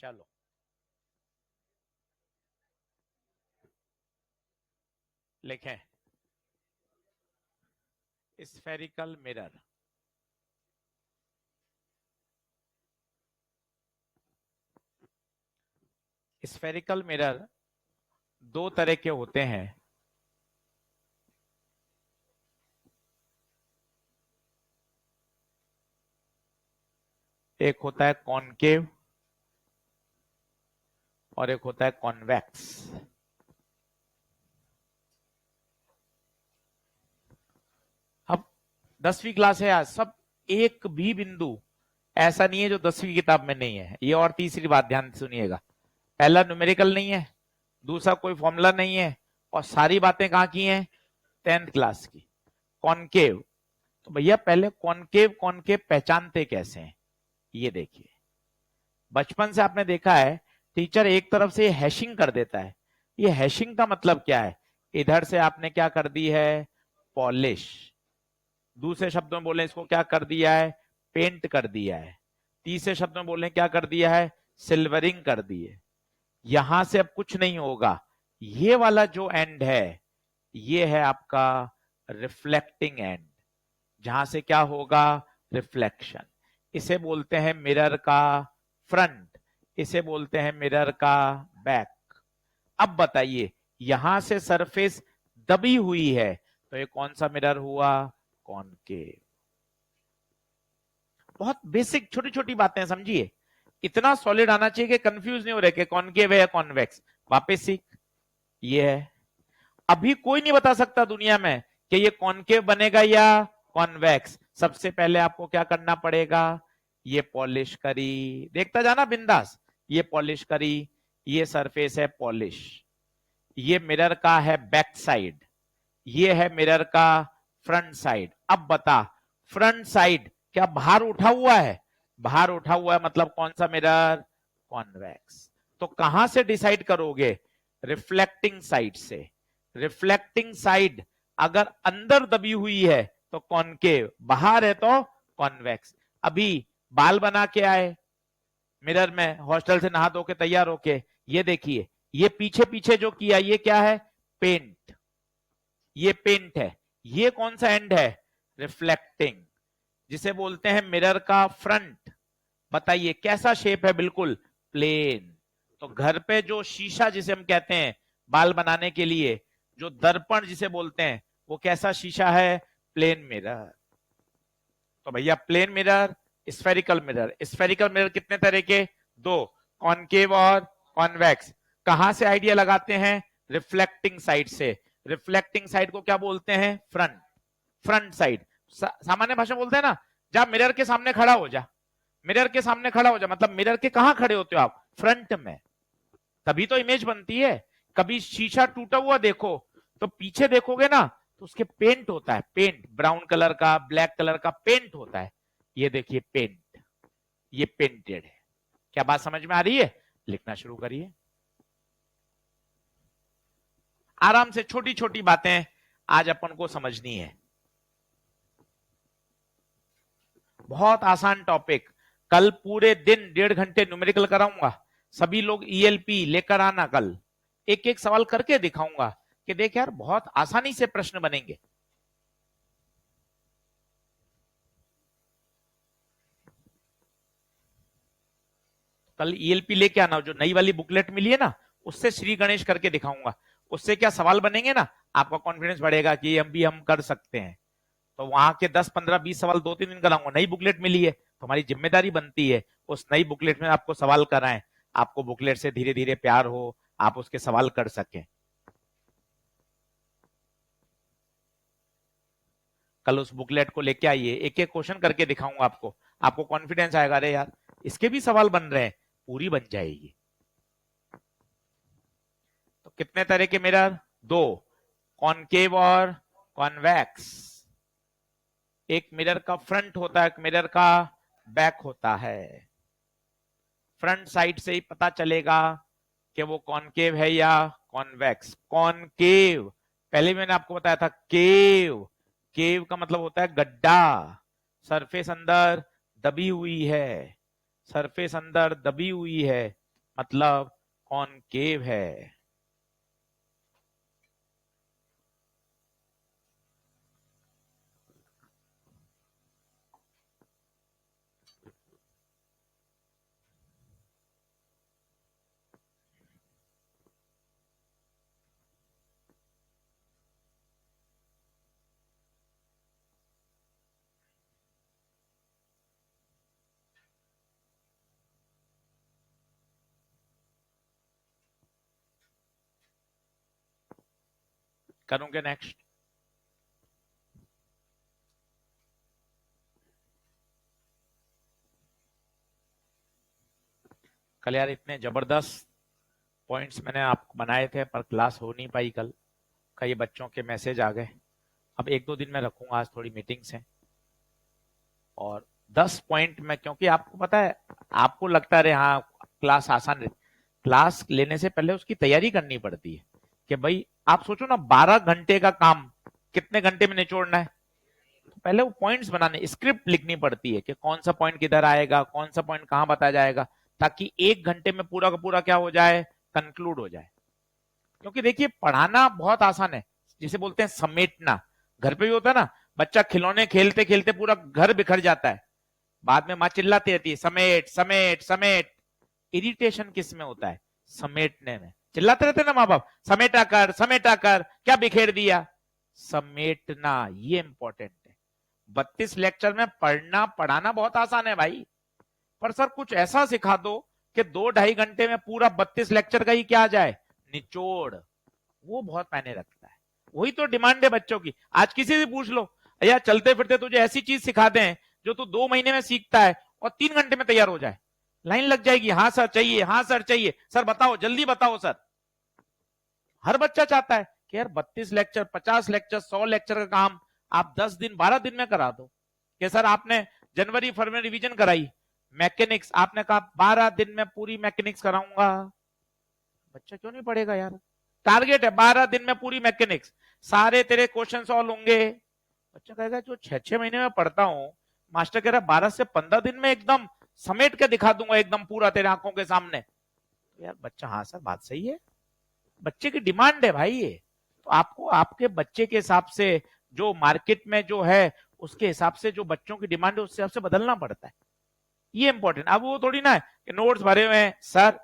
चलो लिखें spherical mirror. Spherical mirror दो तरह के होते हैं। एक होता है कॉनकेव और एक होता है कॉन्वेक्स। अब 10वीं क्लास है आज, सब एक भी बिंदु ऐसा नहीं है जो 10वीं किताब में नहीं है। ये और तीसरी बात ध्यान से सुनिएगा, पहला न्यूमेरिकल नहीं है, दूसरा कोई फॉर्मूला नहीं है, और सारी बातें कहां की हैं? 10th क्लास की। कॉनकेव, तो भैया पहले कॉनकेव कॉनकेव पहचानते कैसे हैं ये देखिए। बचपन से आपने देखा है टीचर एक तरफ से हैशिंग कर देता है। ये हैशिंग का मतलब क्या है? इधर से आपने क्या कर दी है? पॉलिश। दूसरे शब्दों में बोले इसको क्या कर दिया है? पेंट कर दिया है। तीसरे शब्दों में बोले क्या कर दिया है? सिल्वरिंग कर दी है। यहां से अब कुछ नहीं होगा। ये वाला जो एंड है ये है आपका रिफ्लेक्टिंग एंड, जहां से क्या होगा? रिफ्लेक्शन। इसे बोलते हैं मिरर का फ्रंट, इसे बोलते हैं मिरर का बैक। अब बताइए यहां से सरफेस दबी हुई है तो ये कौन सा मिरर हुआ? कॉनकेव। बहुत बेसिक छोटी छोटी बातें समझिए, इतना सॉलिड आना चाहिए कि कंफ्यूज नहीं हो रहे कि कॉनकेव है या कॉन्वेक्स। वापस सीख, ये है। अभी कोई नहीं बता सकता दुनिया में कि ये कॉनकेव बनेगा या कॉन्वेक्स। सबसे पहले आपको क्या करना पड़ेगा? ये पॉलिश करी, देखता जाना बिंदास, ये पॉलिश करी, ये सरफेस है पॉलिश। ये मिरर का है बैक साइड, ये है मिरर का फ्रंट साइड। अब बता, फ्रंट साइड क्या बाहर उठा हुआ है? बाहर उठा हुआ है, मतलब कौन सा मिरर? कॉन्वेक्स। तो कहां से डिसाइड करोगे? रिफ्लेक्टिंग साइड से। रिफ्लेक्टिंग साइड अगर अंदर दबी हुई है तो कॉनकेव, बाहर है तो कॉन्वेक्स। अभी बाल बना के आए मिरर में, हॉस्टल से नहा धो के तैयार होके, ये देखिए ये पीछे पीछे जो किया ये क्या है? पेंट। ये पेंट है। ये कौन सा एंड है? रिफ्लेक्टिंग, जिसे बोलते हैं मिरर का फ्रंट। बताइए कैसा शेप है? बिल्कुल प्लेन। तो घर पे जो शीशा जिसे हम कहते हैं बाल बनाने के लिए, जो दर्पण जिसे बोलते हैं, वो कैसा शीशा है? Plane mirror. तो भैया plane mirror, spherical mirror. Spherical mirror कितने तरह के? दो, कॉनकेव और कॉन्वेक्स। कहां से आइडिया लगाते हैं? रिफ्लेक्टिंग साइड से। रिफ्लेक्टिंग साइड को क्या बोलते हैं? फ्रंट। फ्रंट साइड सामान्य भाषा में बोलते हैं ना, जा मिरर के सामने खड़ा हो जा। मिरर के सामने खड़ा हो जा मतलब मिरर के कहां खड़े होते हो आप? फ्रंट में। तभी तो इमेज बनती है। कभी शीशा टूटा हुआ देखो तो पीछे देखोगे ना तो उसके पेंट होता है, पेंट ब्राउन कलर का, ब्लैक कलर का पेंट होता है। ये देखिए पेंट, ये पेंटेड है। क्या बात समझ में आ रही है? लिखना शुरू करिए आराम से। छोटी छोटी बातें आज अपन को समझनी है। बहुत आसान टॉपिक। कल पूरे दिन 1.5 घंटे न्यूमेरिकल कराऊंगा। सभी लोग ईएलपी लेकर आना। कल एक एक सवाल करके दिखाऊंगा कि देख यार बहुत आसानी से प्रश्न बनेंगे। कल ईएलपी लेके आना, जो नई वाली बुकलेट मिली है ना उससे श्री गणेश करके दिखाऊंगा। उससे क्या सवाल बनेंगे ना, आपका कॉन्फिडेंस बढ़ेगा कि हम कर सकते हैं। तो वहां के 10 15 20 सवाल 2-3 दिन कराऊंगा। नई बुकलेट मिली है तो हमारी जिम्मेदारी बनती है उस नई बुकलेट में आपको सवाल कराएं, आपको बुकलेट से धीरे धीरे प्यार हो, आप उसके सवाल कर सकें। कल उस बुकलेट को लेके आइए, एक एक क्वेश्चन करके दिखाऊंगा आपको। आपको कॉन्फिडेंस आएगा, अरे यार इसके भी सवाल बन रहे हैं, पूरी बन जाएगी। तो कितने तरह के मिरर? दो, कॉनकेव और कॉन्वेक्स। एक मिरर का फ्रंट होता है, एक मिरर का बैक होता है। फ्रंट साइड से ही पता चलेगा कि वो कॉनकेव है या कॉन्वेक्स। कॉनकेव, पहले मैंने आपको बताया था केव। केव का मतलब होता है गड्ढा, सरफेस अंदर दबी हुई है, सरफेस अंदर दबी हुई है। मतलब कॉनकेव है। करूंगे नेक्स्ट। कल यार इतने जबरदस्त पॉइंट्स मैंने आपको बनाए थे, पर क्लास हो नहीं पाई कल। कई बच्चों के मैसेज आ गए। अब एक दो दिन में रखूंगा, आज थोड़ी मीटिंग्स हैं। और 10 पॉइंट में, क्योंकि आपको पता है, आपको लगता है हाँ क्लास आसान रहती, क्लास लेने से पहले उसकी तैयारी करनी पड़ती है। कि भाई आप सोचो ना, 12 घंटे का काम कितने घंटे में निचोड़ना है। तो पहले वो पॉइंट्स बनाने, स्क्रिप्ट लिखनी पड़ती है कि कौन सा पॉइंट किधर आएगा, कौन सा पॉइंट कहां बताया जाएगा, ताकि एक घंटे में पूरा का पूरा क्या हो जाए, कंक्लूड हो जाए। क्योंकि देखिए पढ़ाना बहुत आसान है, जिसे बोलते हैं समेटना। घर पे भी होता है ना, बच्चा खिलौने खेलते खेलते पूरा घर बिखर जाता है, बाद में माँ चिल्लाती रहती है समेट समेट समेट। इरिटेशन किस में होता है, समेटने में। चिल्लाते रहते हैं ना माँ बाप, समेटा कर क्या बिखेर दिया। समेटना ये इंपॉर्टेंट है। 32 लेक्चर में पढ़ना पढ़ाना बहुत आसान है भाई, पर सर कुछ ऐसा सिखा दो कि 2-2.5 घंटे में पूरा 32 लेक्चर का ही क्या आ जाए, निचोड़। वो बहुत मायने रखता है। वही तो डिमांड है बच्चों की। आज किसी से पूछ लो, या चलते फिरते तुझे ऐसी चीज सिखा दें जो तू 2 महीने में सीखता है और 3 घंटे में तैयार हो जाए, लाइन लग जाएगी, हाँ सर चाहिए, हाँ सर चाहिए, सर बताओ जल्दी बताओ सर। हर बच्चा चाहता है कि यार 32 लेक्चर, 50 लेक्चर, 100 लेक्चर का काम आप 10 दिन 12 दिन में करा दो। कि सर आपने जनवरी फरवरी रिवीजन कराई, मैकेनिक्स आपने कहा 12 दिन में पूरी मैकेनिक्स कराऊंगा। बच्चा क्यों नहीं पढ़ेगा यार। टारगेट है 12 दिन में पूरी मैकेनिक्स, सारे तेरे क्वेश्चन सॉल्व होंगे। बच्चा कहेगा जो 6-6 महीने में पढ़ता हूं, मास्टर कह रहा 12 से 15 दिन में एकदम समेट के दिखा दूंगा, एकदम पूरा तेरे आंखों के सामने। तो यार बच्चा, हाँ सर बात सही है, बच्चे की डिमांड है भाई ये। तो आपको आपके बच्चे के हिसाब से, जो मार्केट में जो है उसके हिसाब से, जो बच्चों की डिमांड है उस हिसाब से बदलना पड़ता है। ये इंपॉर्टेंट। अब वो थोड़ी ना है कि नोट्स भरे हुए हैं, सर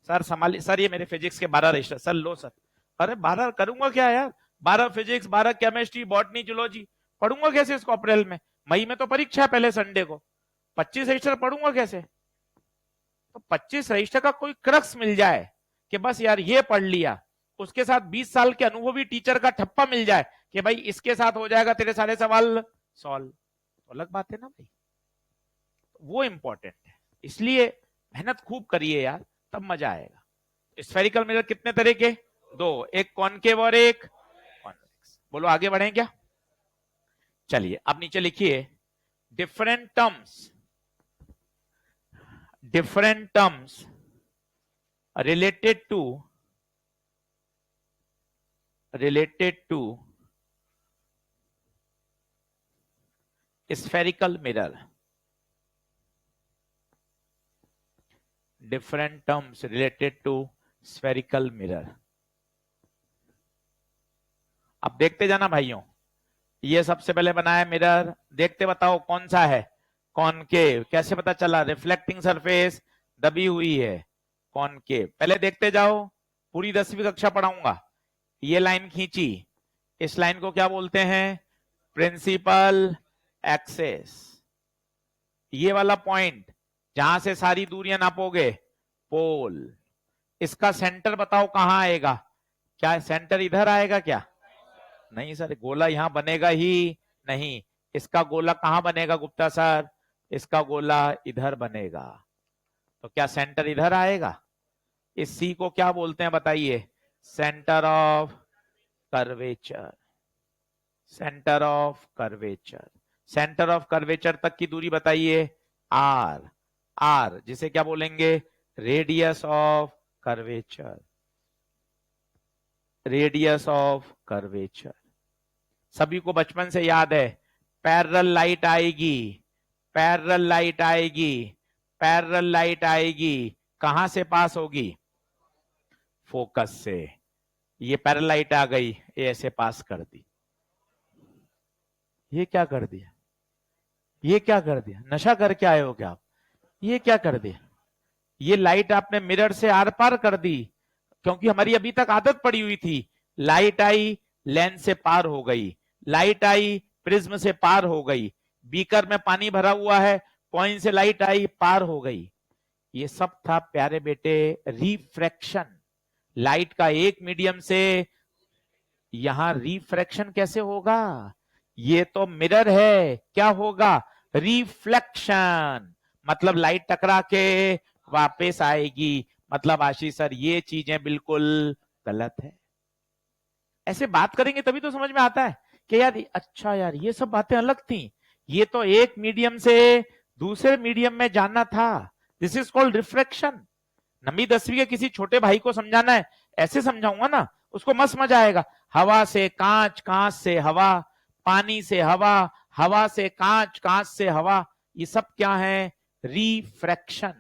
संभालिए सर, ये मेरे फिजिक्स के 12 रजिस्टर सर लो सर। अरे 12 करूंगा क्या यार, 12 फिजिक्स, 12 केमिस्ट्री, बॉटनी, जूलॉजी, पढ़ूंगा कैसे इसको अप्रैल में। मई में तो परीक्षा है पहले संडे को, 25 रजिस्टर पढ़ूंगा कैसे। तो 25 रजिस्टर का कोई क्रक्स मिल जाए कि बस यार ये पढ़ लिया, उसके साथ 20 साल के अनुभवी टीचर का ठप्पा मिल जाए कि भाई इसके साथ हो जाएगा तेरे सारे सवाल सॉल्व, तो अलग बात है ना भाई। वो इंपॉर्टेंट है। इसलिए मेहनत खूब करिए यार, तब मजा आएगा। स्फेरिकल मिरर कितने तरह के, दो, एक कॉनकेव और एक कॉन्वेक्स। बोलो आगे बढ़े क्या। चलिए अब नीचे लिखिए, different terms, different terms related to spherical mirror, different terms related to spherical mirror। अब देखते जाना भाइयों, ये सबसे पहले बनाया मिरर, देखते बताओ कौन सा है, कॉनकेव। कैसे पता चला, रिफ्लेक्टिंग सरफेस दबी हुई है, कॉनकेव। पहले देखते जाओ, पूरी 10वीं कक्षा पढ़ाऊंगा। ये लाइन खींची, इस लाइन को क्या बोलते हैं, प्रिंसिपल एक्सेस। ये वाला पॉइंट जहां से सारी दूरियां नापोगे, पोल। इसका सेंटर बताओ कहां आएगा, क्या सेंटर इधर आएगा क्या, नहीं सर गोला यहां बनेगा ही नहीं। इसका गोला कहां बनेगा गुप्ता सर, इसका गोला इधर बनेगा। तो क्या सेंटर इधर आएगा। इस सी को क्या बोलते हैं बताइए, centre of curvature, centre of curvature. Centre of curvature तक की दूरी बताइए, आर। आर जिसे क्या बोलेंगे, radius of curvature, radius of curvature. सभी को बचपन से याद है, पैरेलल लाइट आएगी, पैरेलल लाइट आएगी, पैरेलल लाइट आएगी, कहां से पास होगी? फोकस से। ये पैरेलल लाइट आ गई, ये ऐसे पास कर दी। ये क्या कर दिया? ये क्या कर दिया? नशा करके आए हो क्या आप? ये क्या कर दिया? ये लाइट आपने मिरर से आर पार कर दी, क्योंकि हमारी अभी तक आदत पड़ी हुई थी, लाइट आई लेंस से पार हो गई, लाइट आई प्रिज्म से पार हो गई, बीकर में पानी भरा हुआ है, कॉइन से लाइट आई पार हो गई। ये सब था प्यारे बेटे रिफ्रैक्शन। लाइट का एक मीडियम से यहां रिफ्रैक्शन कैसे होगा? ये तो मिरर है, क्या होगा? रिफ्लेक्शन। मतलब लाइट टकरा के वापस आएगी। मतलब आशीष सर ये चीजें बिल्कुल गलत है। ऐसे बात करेंगे तभी तो समझ में आता है कि यार अच्छा यार ये सब बातें अलग थी, ये तो एक मीडियम से दूसरे मीडियम में जाना था। This is called refraction. 9वीं 10वीं के किसी छोटे भाई को समझाना है, ऐसे समझाऊंगा ना, उसको मस्त मजा आएगा। हवा से कांच, कांच से हवा, पानी से हवा, हवा से कांच, कांच से हवा, ये सब क्या है? रिफ्रैक्शन।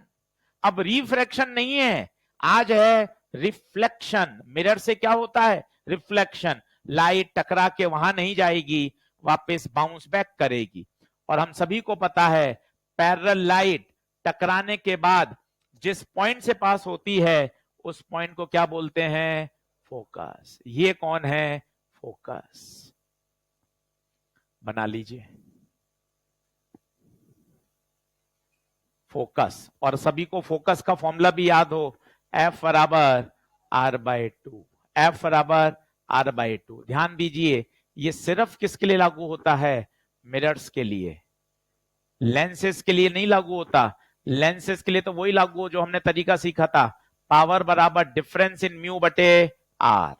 अब रिफ्रैक्शन नहीं है, आज है रिफ्लेक्शन। मिरर से क्या होता है? रिफ्लेक्शन। लाइट टकरा के वहां नहीं जाएगी, वापस बाउंस बैक करेगी। और हम सभी को पता है पैरेलल लाइट टकराने के बाद जिस पॉइंट से पास होती है उस पॉइंट को क्या बोलते हैं? फोकस। ये कौन है? फोकस। बना लीजिए फोकस। और सभी को फोकस का फॉर्मूला भी याद हो, F बराबर R/2। F बराबर R/2। ध्यान दीजिए ये सिर्फ किसके लिए लागू होता है? मिरर्स के लिए। लेंसेस के लिए नहीं लागू होता। लेंसेस के लिए तो वही लागू हो जो हमने तरीका सीखा था, पावर बराबर डिफरेंस इन म्यू बटे आर।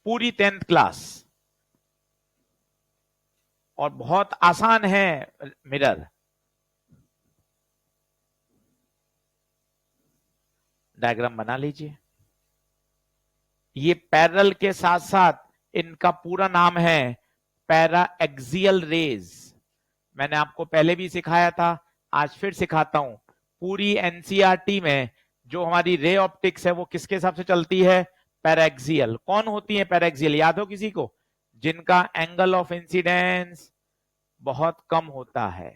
पूरी 10th क्लास। और बहुत आसान है मिरर। डायग्राम बना लीजिए। ये पैरेलल के साथ साथ इनका पूरा नाम है पैरा एक्सियल रेज। मैंने आपको पहले भी सिखाया था, आज फिर सिखाता हूं। पूरी एनसीईआरटी में जो हमारी रे ऑप्टिक्स है वो किसके हिसाब से चलती है? पैराक्सियल। कौन होती है पैराक्सियल? याद हो किसी को? जिनका एंगल ऑफ इंसिडेंस बहुत कम होता है।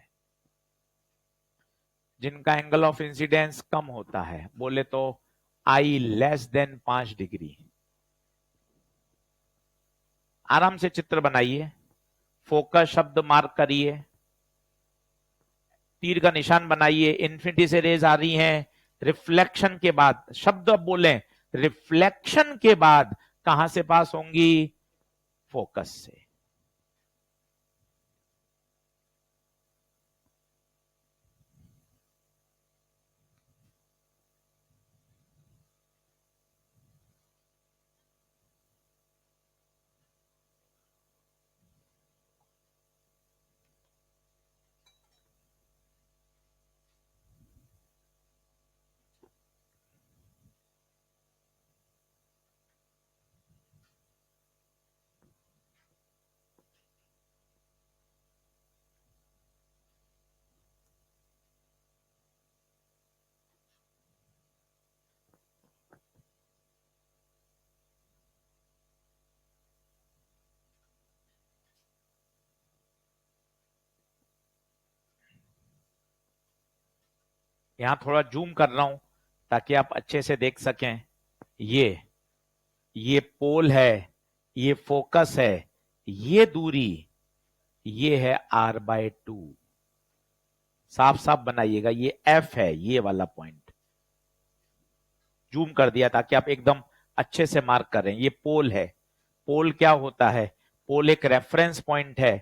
जिनका एंगल ऑफ इंसिडेंस कम होता है, बोले तो आई लेस देन 5 डिग्री। आराम से चित्र बनाइए, फोकस शब्द मार्क करिए, तीर का निशान बनाइए, इन्फिनिटी से रेज आ रही हैं। रिफ्लेक्शन के बाद शब्द अब बोले, रिफ्लेक्शन के बाद कहां से पास होंगी? फोकस से। यहां थोड़ा जूम कर रहा हूं ताकि आप अच्छे से देख सकें। ये पोल है, ये फोकस है, ये दूरी, ये है R/2। साफ साफ बनाइएगा, ये F है, ये वाला पॉइंट। जूम कर दिया ताकि आप एकदम अच्छे से मार्क करें। ये पोल है। पोल क्या होता है? पोल एक रेफरेंस पॉइंट है।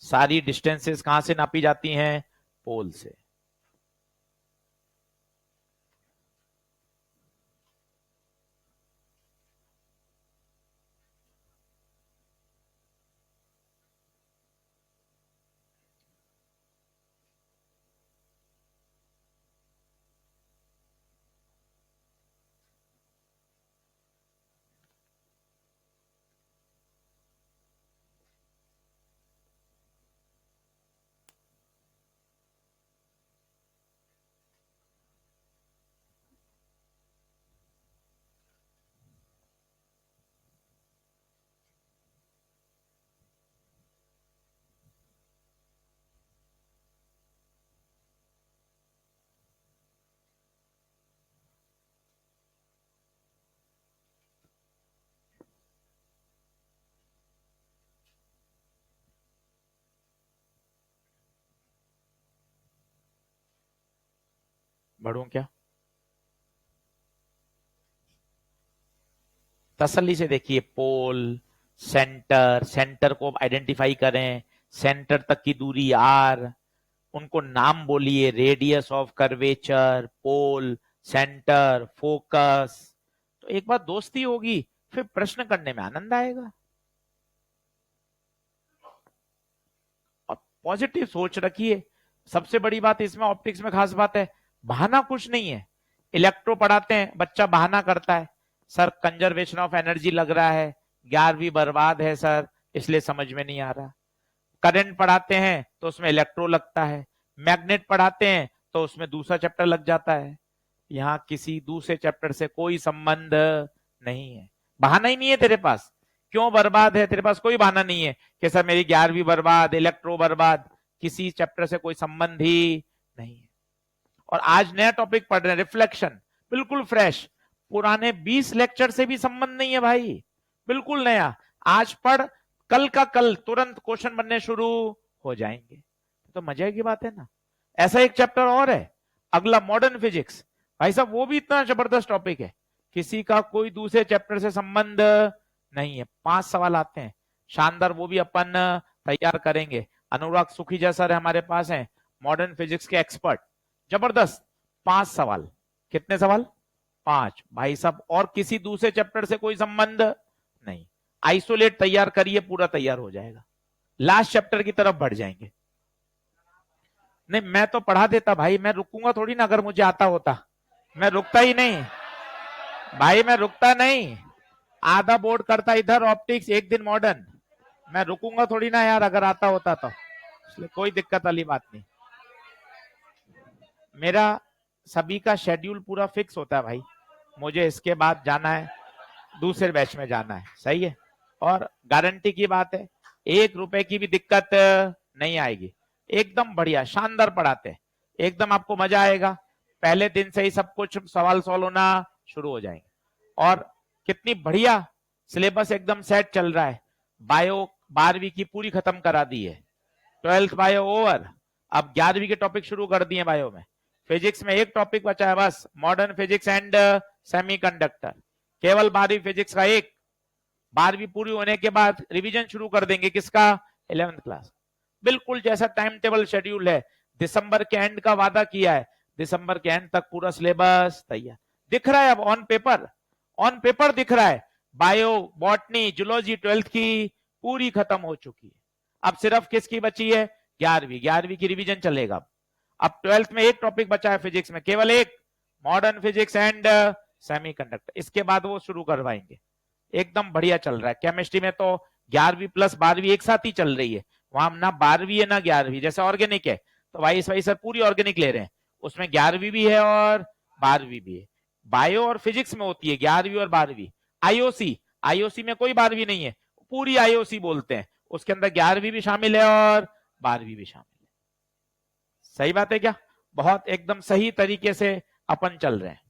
सारी डिस्टेंसेस कहां से नापी जाती हैं? पोल से। बढ़ूं क्या? तसल्ली से देखिए, पोल, सेंटर, सेंटर को आइडेंटिफाई करें, सेंटर तक की दूरी आर, उनको नाम बोलिए, radius of curvature, pole, centre, focus. तो एक बार दोस्ती होगी, फिर प्रश्न करने में आनंद आएगा। और पॉजिटिव सोच रखिए। सबसे बड़ी बात इसमें ऑप्टिक्स में खास बात है, बहाना कुछ नहीं है। इलेक्ट्रो पढ़ाते हैं, बच्चा बहाना करता है, सर कंजर्वेशन ऑफ एनर्जी लग रहा है, 11वीं बर्बाद है सर, इसलिए समझ में नहीं आ रहा। करंट पढ़ाते हैं तो उसमें इलेक्ट्रो लगता है, मैग्नेट पढ़ाते हैं तो उसमें दूसरा चैप्टर लग जाता है। यहां किसी दूसरे चैप्टर से कोई संबंध नहीं है, बहाना ही नहीं है तेरे पास। क्यों बर्बाद है? तेरे पास कोई बहाना नहीं है कि सर मेरी 11वीं बर्बाद, इलेक्ट्रो बर्बाद, किसी चैप्टर से कोई संबंध ही नहीं है। और आज नया टॉपिक पढ़ रहे हैं, रिफ्लेक्शन, बिल्कुल फ्रेश, पुराने 20 लेक्चर से भी संबंध नहीं है भाई, बिल्कुल नया। आज पढ़, कल का कल तुरंत क्वेश्चन बनने शुरू हो जाएंगे। तो मजे की बात है ना। ऐसा एक चैप्टर और है अगला, मॉडर्न फिजिक्स। भाई साहब वो भी इतना जबरदस्त टॉपिक है, किसी का कोई दूसरे चैप्टर से संबंध नहीं है। 5 सवाल आते हैं, शानदार, वो भी अपन तैयार करेंगे। अनुराग सुखीजा सर हमारे पास हैं, मॉडर्न फिजिक्स के एक्सपर्ट, जबरदस्त। 5 सवाल, कितने सवाल? 5 भाई साहब, और किसी दूसरे चैप्टर से कोई संबंध नहीं। आइसोलेट तैयार करिए, पूरा तैयार हो जाएगा, लास्ट चैप्टर की तरफ बढ़ जाएंगे। नहीं मैं तो पढ़ा देता भाई, मैं रुकूंगा थोड़ी ना, अगर मुझे आता होता मैं रुकता ही नहीं भाई, मैं रुकता नहीं। आधा बोर्ड करता इधर ऑप्टिक्स, एक दिन मॉडर्न, मैं रुकूंगा थोड़ी ना यार, अगर आता होता तो। इसलिए कोई दिक्कत वाली बात नहीं, मेरा सभी का शेड्यूल पूरा फिक्स होता है भाई। मुझे इसके बाद जाना है, दूसरे बैच में जाना है, सही है। और गारंटी की बात है, 1 रुपए की भी दिक्कत नहीं आएगी, एकदम बढ़िया शानदार पढ़ाते हैं, एकदम आपको मजा आएगा। पहले दिन से ही सब कुछ सवाल सॉल्व होना शुरू हो जाएंगे। और कितनी बढ़िया सिलेबस एकदम सेट चल रहा है। बायो 12वीं की पूरी खत्म करा दी है, 12th बायो ओवर, अब 11वीं के टॉपिक शुरू कर दिए बायो में। फिजिक्स में एक टॉपिक बचा है बस, मॉडर्न फिजिक्स एंड सेमीकंडक्टर, केवल 12वीं फिजिक्स का एक। 12वीं पूरी होने के बाद रिवीजन शुरू कर देंगे, किसका? 11th class. बिल्कुल जैसा टाइम टेबल शेड्यूल है, दिसंबर के एंड का वादा किया है, दिसंबर के एंड तक पूरा सिलेबस तैयार दिख रहा है। अब ऑन पेपर, ऑन पेपर दिख रहा है। बायो, बॉटनी, जूलॉजी 12th की पूरी खत्म हो चुकी है, अब सिर्फ किसकी बची है? 11वीं। 11वीं की रिवीजन चलेगा। अब 12th में एक टॉपिक बचा है फिजिक्स में, केवल एक, मॉडर्न फिजिक्स एंड सेमीकंडक्टर, इसके बाद वो शुरू करवाएंगे। एकदम बढ़िया चल रहा है। केमिस्ट्री में तो 11वीं प्लस 12वीं एक साथ ही चल रही है, वहां ना 12वीं है ना 11वीं। जैसे ऑर्गेनिक है तो भाई सर पूरी ऑर्गेनिक ले रहे हैं, उसमें 11वीं भी है और 12वीं भी है। बायो और फिजिक्स में होती है 11वीं और 12वीं। आईओसी, आईओसी में कोई 12वीं नहीं है, पूरी आईओसी बोलते हैं, उसके अंदर 11वीं भी शामिल है और 12वीं भी शामिल है। सही बात है क्या? बहुत एकदम सही तरीके से अपन चल रहे हैं।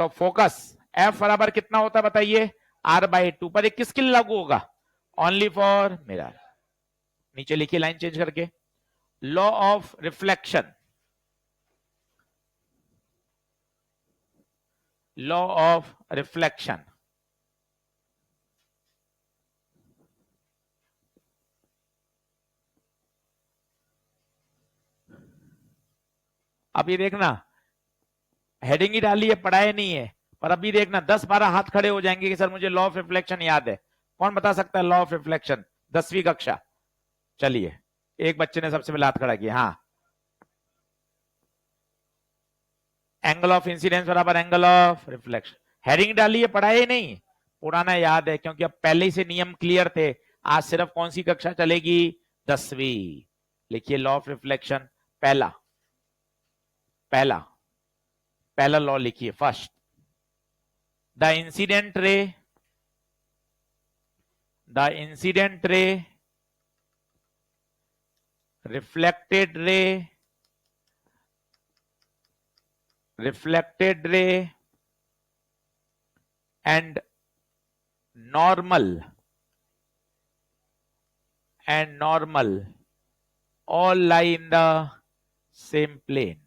तो फोकस एफ बराबर कितना होता है बताइए? R/2 पर एक किसके लिए लागू होगा? Only for mirror. नीचे लिखिए लाइन चेंज करके, law of reflection, law of reflection. अब ये देखना, हेडिंग ही डाली है, पढ़ाए नहीं है, पर अभी देखना 10-12 हाथ खड़े हो जाएंगे कि सर मुझे लॉ ऑफ रिफ्लेक्शन याद है। कौन बता सकता है लॉ ऑफ रिफ्लेक्शन? 10वीं कक्षा। चलिए, एक बच्चे ने सबसे पहले हाथ खड़ा किया, हाँ। एंगल ऑफ इंसिडेंस बराबर एंगल ऑफ रिफ्लेक्शन। हेडिंग डाली है, पढ़ाए नहीं, पुराना याद है, क्योंकि अब पहले से नियम क्लियर थे। आज सिर्फ कौन सी कक्षा चलेगी? 10वीं। लिखिए लॉ ऑफ रिफ्लेक्शन, पहला पहला पहला लॉ लिखिए, first, the incident ray, the incident ray, reflected ray, reflected ray and normal all lie in the same plane.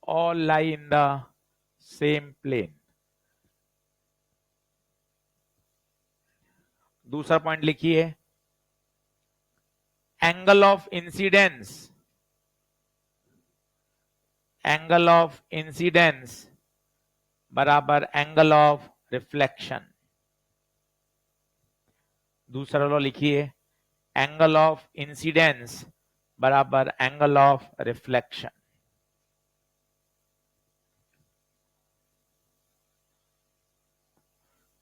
All lie in the same plane. दूसरा पॉइंट लिखिए, angle of incidence, angle of incidence बराबर angle of reflection. दूसरा law लिखिए, angle of incidence बराबर angle of reflection.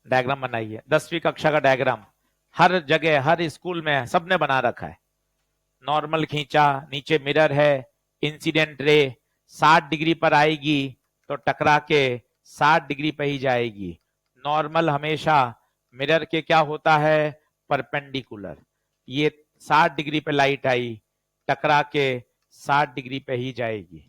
Diagram बनाइए, 10वीं कक्षा का डायग्राम हर जगह हर स्कूल में सबने बना रखा है। नॉर्मल खींचा, नीचे मिरर है, इंसिडेंट रे 60 डिग्री पर आएगी तो टकरा के 60 डिग्री पे ही जाएगी। नॉर्मल हमेशा मिरर के क्या होता है, परपेंडिकुलर। ये 60 डिग्री पे लाइट आई, टकरा के 60 डिग्री पे ही जाएगी।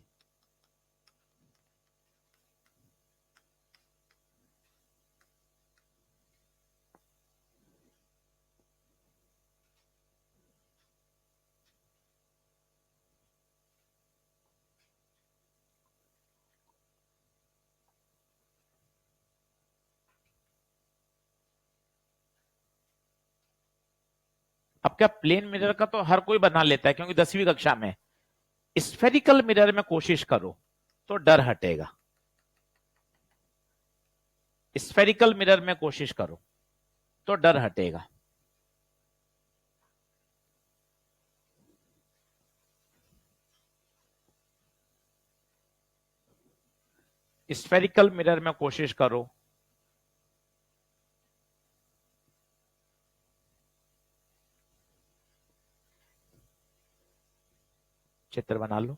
अब क्या प्लेन मिरर का तो हर कोई बना लेता है, क्योंकि 10वीं कक्षा में। स्फेरिकल मिरर में कोशिश करो तो डर हटेगा। स्फेरिकल मिरर में कोशिश करो तो डर हटेगा। स्फेरिकल मिरर में कोशिश करो। चित्र बना लो।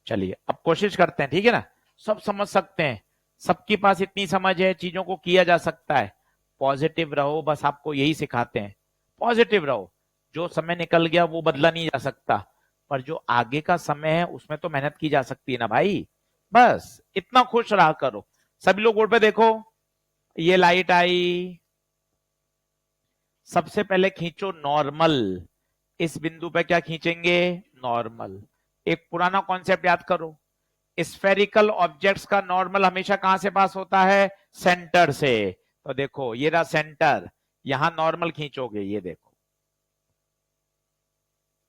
चलिए अब कोशिश करते हैं, ठीक है ना। सब समझ सकते हैं, सबके पास इतनी समझ है, चीजों को किया जा सकता है। पॉजिटिव रहो, बस आपको यही सिखाते हैं, पॉजिटिव रहो। जो समय निकल गया वो बदला नहीं जा सकता, पर जो आगे का समय है उसमें तो मेहनत की जा सकती है ना भाई। बस इतना खुश रहा करो। सभी लोग बोर्ड पे देखो, ये लाइट आई, सबसे पहले खींचो नॉर्मल। इस बिंदु पे क्या खींचेंगे, नॉर्मल। एक पुराना कॉन्सेप्ट याद करो, स्फेरिकल ऑब्जेक्ट्स का नॉर्मल हमेशा कहां से पास होता है, सेंटर से। तो देखो ये रहा सेंटर, यहां नॉर्मल खींचोगे, ये देखो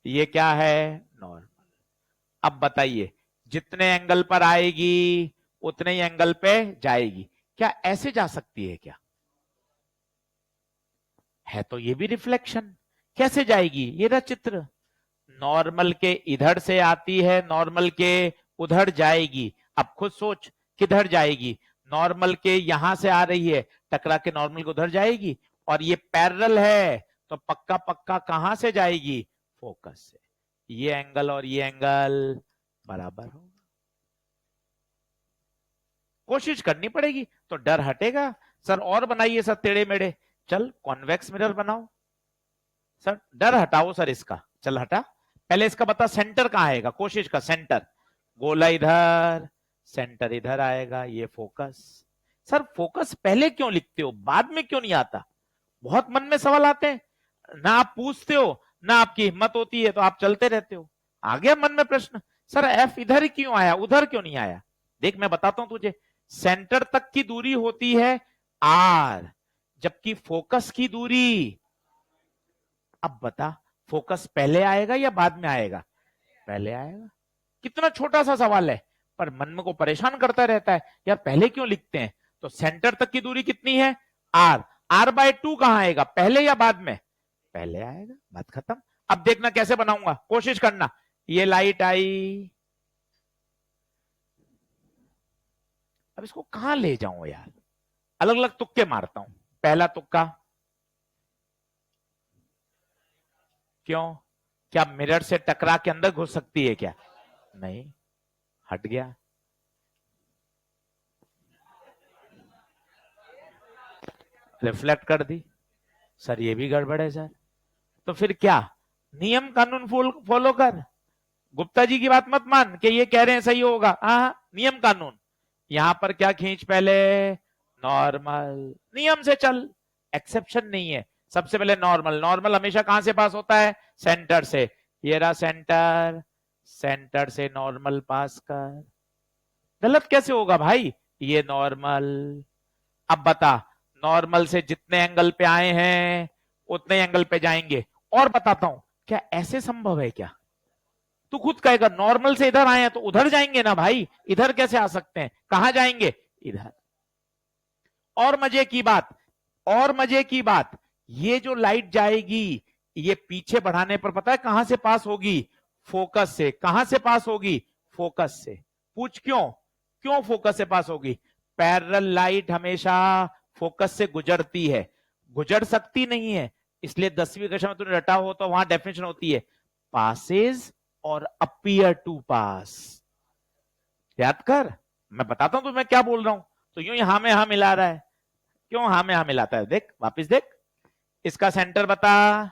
ये क्या है, नॉर्मल। अब बताइए, जितने एंगल पर आएगी उतने ही एंगल पे जाएगी। क्या ऐसे जा सकती है क्या, है तो ये भी रिफ्लेक्शन। कैसे जाएगी, ये रहा चित्र। नॉर्मल के इधर से आती है, नॉर्मल के उधर जाएगी। अब खुद सोच किधर जाएगी, नॉर्मल के यहां से आ रही है, टकरा के नॉर्मल के उधर जाएगी। और ये पैरेलल है तो पक्का पक्का कहां से जाएगी, फोकस से। ये एंगल और ये एंगल बराबर होगा। कोशिश करनी पड़ेगी तो डर हटेगा। सर और बनाइए सर टेढ़े मेढ़े, चल कॉन्वेक्स मिरर बनाओ। सर डर हटाओ सर इसका, चल हटा। पहले इसका बता सेंटर कहां आएगा, कोशिश का सेंटर। गोला इधर, सेंटर इधर आएगा, ये फोकस। सर फोकस पहले क्यों लिखते हो, बाद में क्यों नहीं आता। बहुत मन में सवाल आते हैं, ना आप पूछते हो ना आपकी हिम्मत होती है, तो आप चलते रहते हो। आ गया मन में प्रश्न, सर एफ इधर ही क्यों आया, उधर क्यों नहीं आया। देख मैं बताता हूं तुझे, सेंटर तक की दूरी होती है आर, जबकि फोकस की दूरी। अब बता, फोकस पहले आएगा या बाद में आएगा, पहले आएगा। कितना छोटा सा सवाल है, पर मन को परेशान करता रहता है, यार पहले क्यों लिखते हैं। तो सेंटर तक की दूरी कितनी है, आर। आर बाय 2 कहां आएगा, पहले या बाद में, पहले आएगा, बात खत्म। अब देखना कैसे बनाऊंगा, कोशिश करना। ये लाइट आई, अब इसको कहां ले जाऊं यार, अलग अलग तुक्के मारता हूं। पहला तुक्का, क्यों, क्या मिरर से टकरा के अंदर घुस सकती है क्या, नहीं, हट गया। रिफ्लेक्ट कर दी। सर ये भी गड़बड़ है सर। तो फिर क्या, नियम कानून फॉलो कर, गुप्ता जी की बात मत मान कि ये कह रहे हैं सही होगा। हाँ, नियम कानून। यहां पर क्या खींच पहले, नॉर्मल, नियम से चल, एक्सेप्शन नहीं है। सबसे पहले नॉर्मल, नॉर्मल हमेशा कहां से पास होता है, सेंटर से। ये रहा सेंटर, सेंटर से नॉर्मल पास कर। गलत कैसे होगा भाई, ये नॉर्मल। अब बता, नॉर्मल से जितने एंगल पे आए हैं उतने एंगल पे जाएंगे। और बताता हूं, क्या ऐसे संभव है क्या, तू खुद कहेगा नॉर्मल से इधर आए हैं तो उधर जाएंगे ना भाई, इधर कैसे आ सकते हैं, कहां जाएंगे, इधर। और मजे की बात, और मजे की बात, ये जो लाइट जाएगी ये पीछे बढ़ाने पर पता है कहां से पास होगी, फोकस से। कहां से पास होगी, फोकस से। पूछ क्यों, क्यों फोकस से पास होगी। पैरेलल लाइट हमेशा फोकस से गुजरती है, गुजर सकती नहीं है। इसलिए 10वीं कक्षा में तूने रटा हो तो वहां डेफिनेशन होती है, पासेज और अपीयर टू पास। याद कर, मैं बताता हूं तुम्हें क्या बोल रहा हूं। तो यूं यहां में यहां मिला रहा है, क्यों हां में हां मिलाता है, देख वापिस देख, इसका सेंटर बता।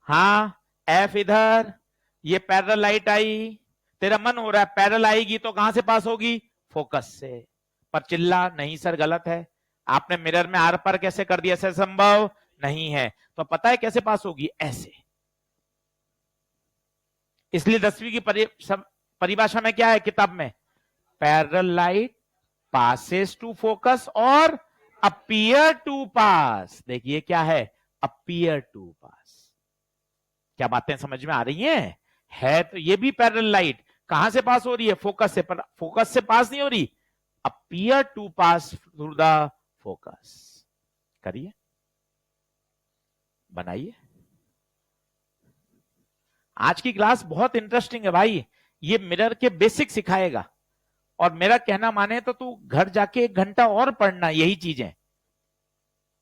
हाँ, एफ इधर, ये पैरेलल लाइट आई, तेरा मन हो रहा है पैरेलल आएगी तो कहां से पास होगी, फोकस से। पर चिल्ला नहीं सर गलत है, आपने मिरर में आर पर कैसे कर दिया, ऐसे संभव नहीं है। तो पता है कैसे पास होगी, ऐसे। इसलिए 10वीं की परिभाषा में क्या है किताब में, parallel light passes to focus और अपीयर टू पास। देखिए क्या है, अपीयर टू पास। क्या बातें समझ में आ रही हैं, है तो ये भी पैरेलल लाइट कहां से पास हो रही है, फोकस से, पर फोकस से पास नहीं हो रही, appear to pass through the focus. करिए, बनाइए। आज की क्लास बहुत इंटरेस्टिंग है भाई, ये मिरर के बेसिक सिखाएगा। और मेरा कहना माने तो तू घर जाके 1 घंटा और पढ़ना यही चीजें,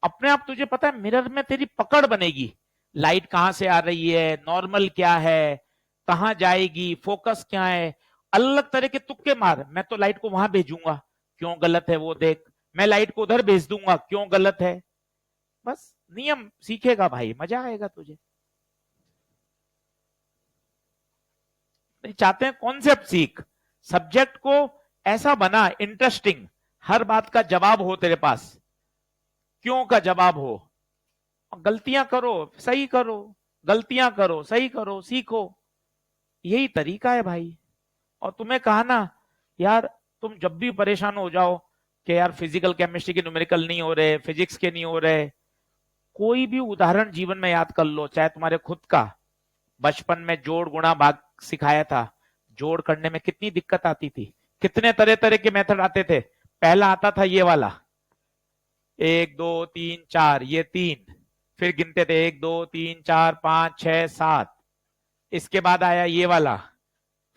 अपने आप तुझे पता है मिरर में तेरी पकड़ बनेगी। लाइट कहां से आ रही है, नॉर्मल क्या है, कहां जाएगी, फोकस क्या है। अलग तरह के तुक्के मार, मैं तो लाइट को वहां भेजूंगा, क्यों गलत है वो देख, मैं लाइट को उधर भेज दूंगा, क्यों गलत है। बस नियम सीखेगा भाई, मजा आएगा तुझे। नहीं चाहते हैं कॉन्सेप्ट सीख, सब्जेक्ट को ऐसा बना इंटरेस्टिंग, हर बात का जवाब हो तेरे पास, क्यों का जवाब हो। गलतियां करो सही करो, गलतियां करो सही करो, सीखो, यही तरीका है भाई। और तुम्हें कहा ना यार, तुम जब भी परेशान हो जाओ कि यार फिजिकल केमिस्ट्री के न्यूमेरिकल नहीं हो रहे, फिजिक्स के नहीं हो रहे, कोई भी उदाहरण जीवन में याद कर लो, चाहे तुम्हारे खुद का, बचपन में जोड़ गुणा भाग सिखाया था, जोड़ करने में कितनी दिक्कत आती थी, कितने तरह तरह के मेथड आते थे। पहला आता था ये वाला, 1 2 3 4, ये 3, फिर गिनते थे 1 2 3 4 5 6 7। इसके बाद आया ये वाला,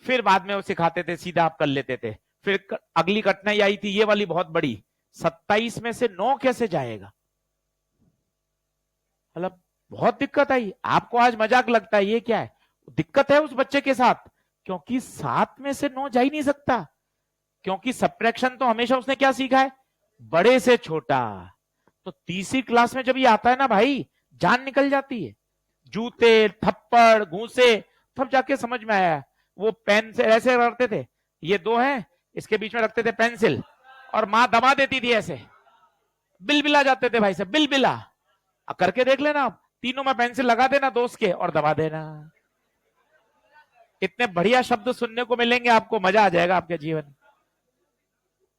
फिर बाद में वो सिखाते थे सीधा आप कर लेते थे। फिर अगली कठिनाई आई थी ये वाली बहुत बड़ी, 27 में से 9 कैसे जाएगा, मतलब बहुत दिक्कत आई। आपको आज मजाक लगता है, ये क्या है, दिक्कत है उस बच्चे के साथ, क्योंकि 7 में से 9 जा ही नहीं सकता। क्योंकि सब्ट्रैक्शन तो हमेशा उसने क्या सीखा है, बड़े से छोटा। तो तीसरी क्लास में जब ये आता है ना भाई, जान निकल जाती है, जूते थप्पड़ घूसे, तब जाके समझ में आया। वो पेन से ऐसे करते थे, ये 2 हैं, इसके बीच में रखते थे पेंसिल, और मां दबा देती थी ऐसे, बिलबिला जाते थे भाई साहब, बिलबिला। करके देख लेना आप, तीनों में पेंसिल लगा देना दोस्त के और दबा देना। इतने बढ़िया शब्द सुनने को मिलेंगे आपको, मजा आ जाएगा आपके जीवन।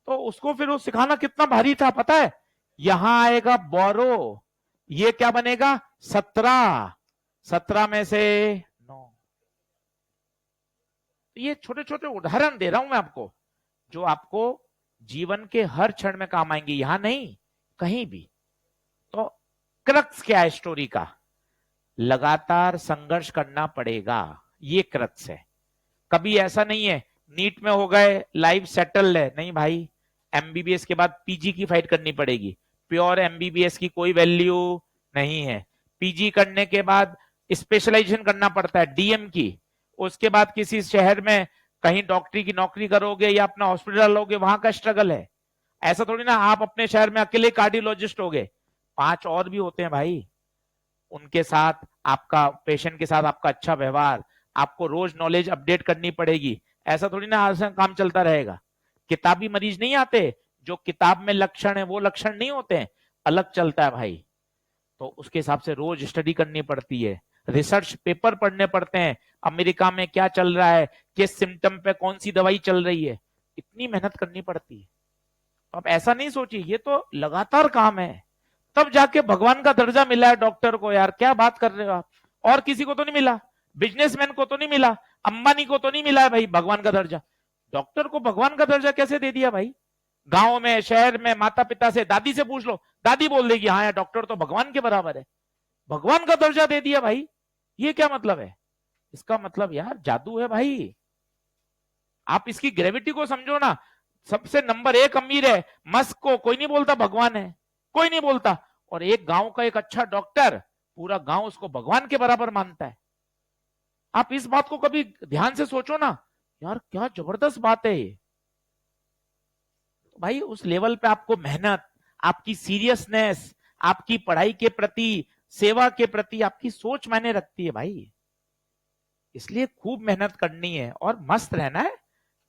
तो उसको फिर वो सिखाना कितना भारी था पता है। यहां आएगा बोरो, ये क्या बनेगा 17, 17 में से 9। ये छोटे छोटे उदाहरण दे रहा हूं मैं आपको, जो आपको जीवन के हर क्षण में काम आएंगे, यहां नहीं कहीं भी। तो क्रक्स क्या है स्टोरी का, लगातार संघर्ष करना पड़ेगा, ये क्रक्स है। कभी ऐसा नहीं है नीट में हो गए लाइफ सेटल है, नहीं भाई, एमबीबीएस के बाद पीजी की फाइट करनी पड़ेगी। प्योर एमबीबीएस की कोई वैल्यू नहीं है। पीजी करने के बाद स्पेशलाइजेशन करना पड़ता है डीएम की, उसके बाद किसी शहर में कहीं डॉक्टरी की नौकरी करोगे या अपना हॉस्पिटल लोगे, वहां का स्ट्रगल है। ऐसा थोड़ी ना आप अपने शहर में अकेले कार्डियोलॉजिस्ट हो गए, 5 और भी होते हैं भाई, उनके साथ आपका, पेशेंट के साथ आपका अच्छा व्यवहार, आपको रोज नॉलेज अपडेट करनी पड़ेगी। ऐसा थोड़ी ना आसान काम चलता रहेगा। किताबी मरीज नहीं आते, जो किताब में लक्षण है वो लक्षण नहीं होते हैं, अलग चलता है भाई। तो उसके हिसाब से रोज स्टडी करनी पड़ती है, रिसर्च पेपर पढ़ने पड़ते हैं, अमेरिका में क्या चल रहा है, किस सिम्टम पे कौन सी दवाई चल रही है, इतनी मेहनत करनी पड़ती है। तो आप ऐसा नहीं सोचिए, ये तो लगातार काम है, तब जाके भगवान का दर्जा मिला है डॉक्टर को। यार क्या बात कर रहे हो आप, और किसी को तो नहीं मिला, बिजनेसमैन को तो नहीं मिला, अंबानी को तो नहीं मिला है भाई भगवान का दर्जा। डॉक्टर को भगवान का दर्जा कैसे दे दिया भाई? गांव में, शहर में, माता पिता से, दादी से पूछ लो, दादी बोल देगी हाँ यार डॉक्टर तो भगवान के बराबर है। भगवान का दर्जा दे दिया भाई, ये क्या मतलब है? इसका मतलब यार जादू है भाई। आप इसकी ग्रेविटी को समझो ना। सबसे नंबर 1 अमीर है, मस्क को कोई नहीं बोलता भगवान है, कोई नहीं बोलता। और एक गांव का एक अच्छा डॉक्टर, पूरा गांव उसको भगवान के बराबर मानता है। आप इस बात को कभी ध्यान से सोचो ना, यार क्या जबरदस्त बात है ये। भाई उस लेवल पे आपको मेहनत, आपकी सीरियसनेस, आपकी पढ़ाई के प्रति, सेवा के प्रति आपकी सोच मायने रखती है भाई। इसलिए खूब मेहनत करनी है और मस्त रहना है।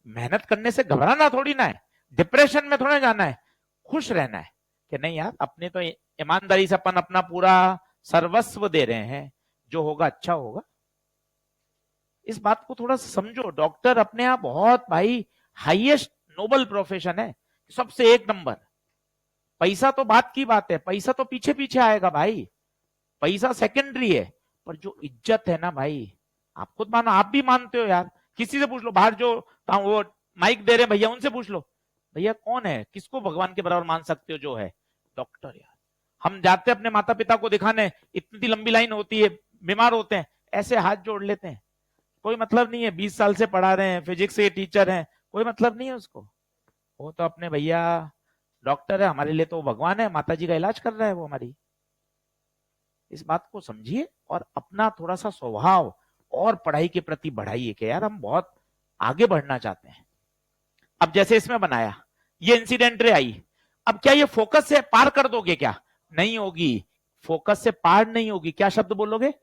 मेहनत करने से घबराना थोड़ी ना है, डिप्रेशन में थोड़ा जाना है, खुश रहना है कि नहीं यार अपने तो ईमानदारी से अपन अपना पूरा सर्वस्व दे रहे हैं, जो होगा अच्छा होगा। इस बात को थोड़ा समझो। डॉक्टर अपने आप बहुत भाई हाईएस्ट नोबल प्रोफेशन है, सबसे 1 नंबर। पैसा तो बात की बात है, पैसा तो पीछे पीछे आएगा भाई, पैसा सेकेंडरी है, पर जो इज्जत है ना भाई, आप खुद मानो, आप भी मानते हो यार। किसी से पूछ लो बाहर, जो वो माइक दे रहे भैया, उनसे पूछ लो भैया कौन है, किसको भगवान के बराबर मान सकते हो? जो है डॉक्टर यार। हम जाते अपने माता पिता को दिखाने, इतनी लंबी लाइन होती है, बीमार होते हैं, ऐसे हाथ जोड़ लेते हैं, कोई मतलब नहीं है। 20 साल से पढ़ा रहे हैं, फिजिक्स के टीचर हैं, कोई मतलब नहीं है उसको। वो तो अपने भैया डॉक्टर है, हमारे लिए तो भगवान है, माता जी का इलाज कर रहा है वो हमारी। इस बात को समझिए और अपना थोड़ा सा स्वभाव और पढ़ाई के प्रति बढ़ाइए कि यार हम बहुत आगे बढ़ना चाहते हैं। अब जैसे इसमें बनाया, ये इंसिडेंट रे आई, अब क्या ये फोकस से पार कर दोगे क्या? नहीं होगी, फोकस से पार नहीं होगी। क्या शब्द बोलोगे?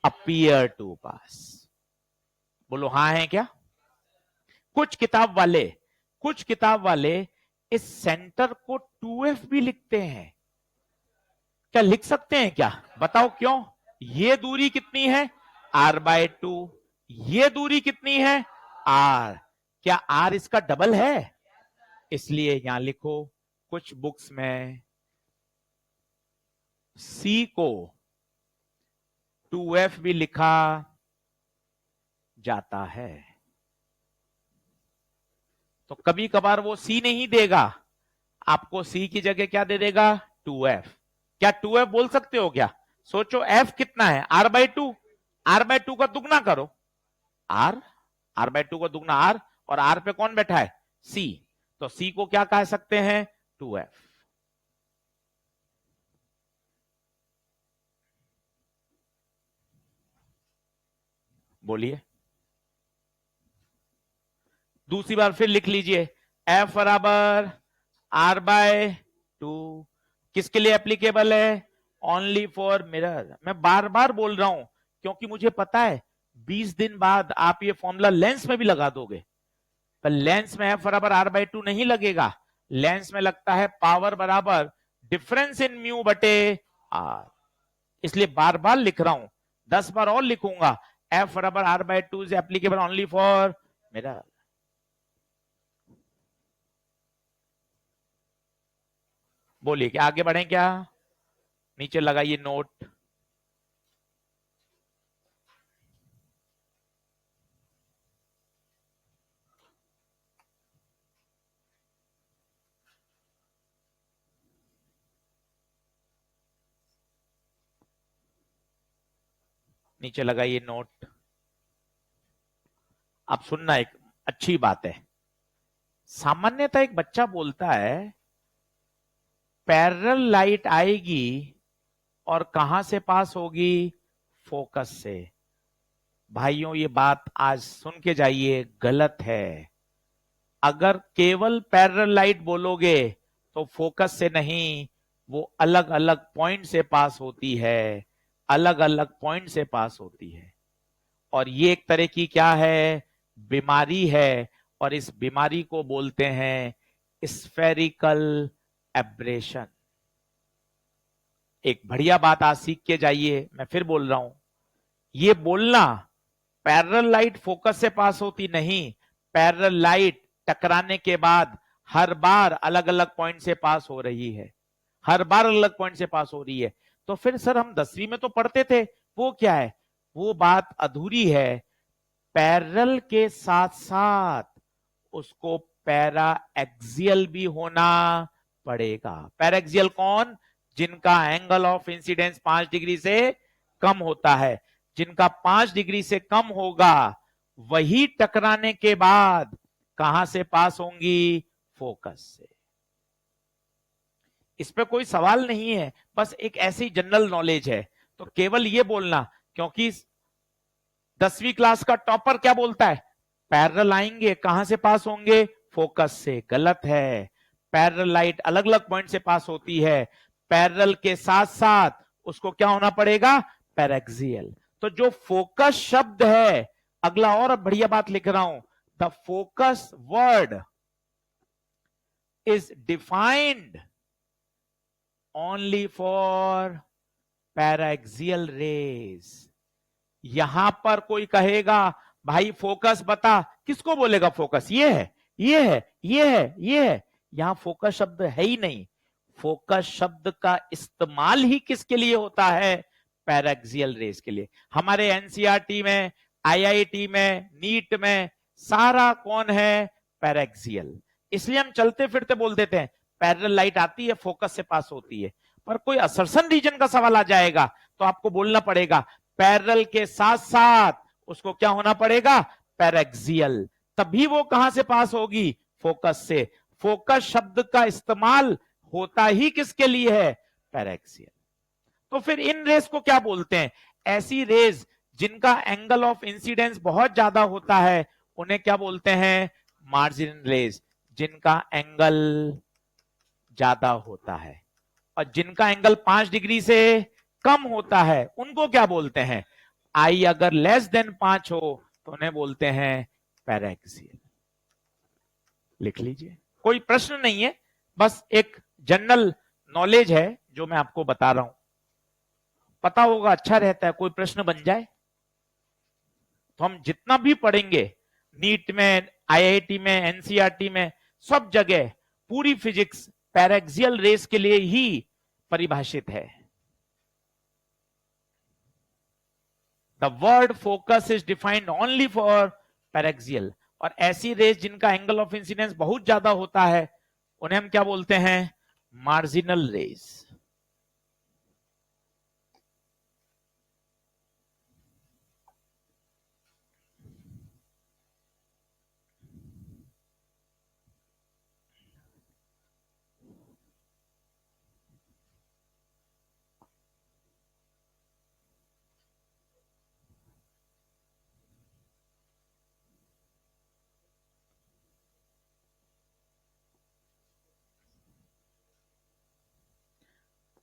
अपीयर टू पास। बोलो हाँ है क्या? कुछ किताब वाले इस सेंटर को 2F भी लिखते हैं। क्या लिख सकते हैं क्या? बताओ क्यों? ये दूरी कितनी है? r/2। ये दूरी कितनी है? r। क्या r इसका डबल है? इसलिए यहां लिखो, कुछ बुक्स में c को 2F भी लिखा जाता है। तो कभी कभार वो c नहीं देगा, आपको c की जगह क्या दे देगा? 2F। क्या 2F बोल सकते हो क्या? सोचो f कितना है? r/2। r/2 का दुगना करो, r/2 का दुगना r, और r पे कौन बैठा है? c। तो c को क्या कह सकते हैं? 2F। बोलिए। दूसरी बार फिर लिख लीजिए, f बराबर r/2। किसके लिए एप्लीकेबल है? Only for mirror. मैं बार बार बोल रहा हूं क्योंकि मुझे पता है 20 दिन बाद आप ये फॉर्मूला लेंस में भी लगा दोगे, पर लेंस में f बराबर r/2 नहीं लगेगा। लेंस में लगता है पावर बराबर डिफरेंस इन म्यू बटे r। इसलिए बार बार लिख रहा हूं, 10 बार और लिखूंगा, f बराबर r/2 is applicable only for mirror. बोलिए कि आगे बढ़े क्या? नीचे लगाइए नोट। नीचे लगाइए नोट। अब सुनना, एक अच्छी बात है। सामान्यतः एक बच्चा बोलता है पैरेलल लाइट आएगी और कहां से पास होगी? फोकस से। भाइयों ये बात आज सुन के जाइए, गलत है। अगर केवल पैरेलल लाइट बोलोगे तो फोकस से नहीं, वो अलग अलग पॉइंट से पास होती है, अलग अलग पॉइंट से पास होती है। और ये एक तरह की क्या है, बीमारी है, और इस बीमारी को बोलते हैं स्फेरिकल एब्रेशन। एक बढ़िया बात आज सीख के जाइए, मैं फिर बोल रहा हूं, ये बोलना पैरेलल लाइट फोकस से पास होती नहीं, पैरेलल लाइट टकराने के बाद हर बार अलग अलग पॉइंट से पास हो रही है, हर बार अलग अलग पॉइंट से पास हो रही है। तो फिर सर हम 10वीं में तो पढ़ते थे, वो क्या है, वो बात अधूरी है। पैरेलल के साथ साथ उसको पैरा एक्सियल भी होना पड़ेगा। पैरा एक्सियल कौन, जिनका एंगल ऑफ इंसिडेंस 5 डिग्री से कम होता है, जिनका 5 डिग्री से कम होगा वही टकराने के बाद कहां से पास होंगी, फोकस से। इस पे कोई सवाल नहीं है, बस एक ऐसी जनरल नॉलेज है। तो केवल ये बोलना, क्योंकि 10वीं क्लास का टॉपर क्या बोलता है, पैरेलल आएंगे कहां से पास होंगे, फोकस से। गलत है, पैरेलल लाइट अलग अलग पॉइंट से पास होती है, पैरेलल के साथ साथ उसको क्या होना पड़ेगा, पैरेक्सियल। तो जो फोकस शब्द है, अगला और बढ़िया बात लिख रहा हूं, the focus word is defined only for paraxial rays. यहां पर कोई कहेगा भाई फोकस बता, किसको बोलेगा फोकस, ये है, ये है, ये है, ये है, यहां फोकस शब्द है ही नहीं। फोकस शब्द का इस्तेमाल ही किसके लिए होता है, पैराक्सियल रेस के लिए। हमारे एनसीईआरटी में, आईआईटी में, नीट में सारा कौन है, पैराक्सियल। इसलिए हम चलते फिरते बोल देते हैं पैरेलल लाइट आती है फोकस से पास होती है। पर कोई असर्शन रीजन का सवाल आ जाएगा तो आपको बोलना पड़ेगा पैरेलल के साथ साथ उसको क्या होना पड़ेगा, पैरेक्सियल। तभी वो कहां से पास होगी, फोकस से। फोकस शब्द का इस्तेमाल होता ही किसके लिए है, पैरेक्सियल। तो फिर इन रेस को क्या बोलते हैं, ऐसी रेस जिनका एंगल ऑफ इंसिडेंस बहुत ज्यादा होता है उन्हें क्या बोलते हैं, मार्जिनल रेस। जिनका एंगल ज्यादा होता है और जिनका एंगल 5 डिग्री से कम होता है उनको क्या बोलते हैं, आई अगर लेस देन 5 हो तो उन्हें बोलते हैं पैरेक्सियल। लिख लीजिए, कोई प्रश्न नहीं है, बस एक जनरल नॉलेज है जो मैं आपको बता रहा हूं, पता होगा अच्छा रहता है, कोई प्रश्न बन जाए तो हम जितना भी पढ़ेंगे नीट में, आईआईटी में, एनसीईआरटी में, सब जगह पूरी फिजिक्स पैरेक्सियल रेस के लिए ही परिभाषित है। The word focus is defined only for paraxial. और ऐसी रेस जिनका एंगल ऑफ इंसिडेंस बहुत ज्यादा होता है उन्हें हम क्या बोलते हैं, मार्जिनल रेस।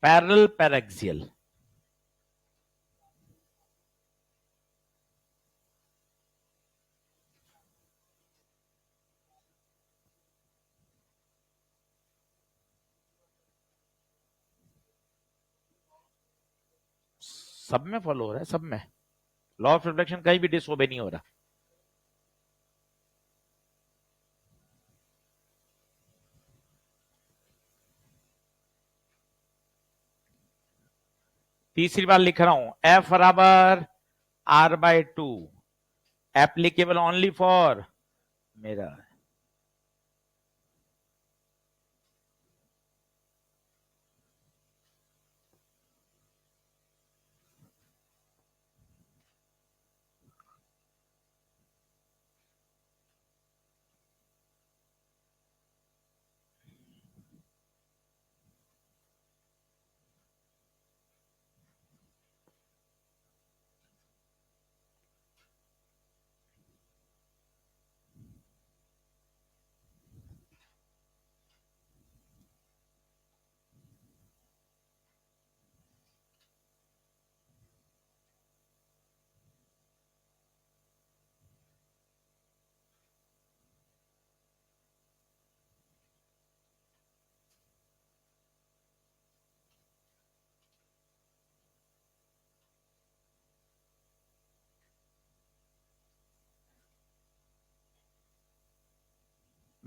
पैरेलल पैरेक्सियल, सब में फॉलो हो रहा है, सब में लॉ ऑफ रिफ्लेक्शन कहीं भी डिसओबे नहीं हो रहा। तीसरी बार लिख रहा हूं, एफ बराबर R/2 applicable only for mirror.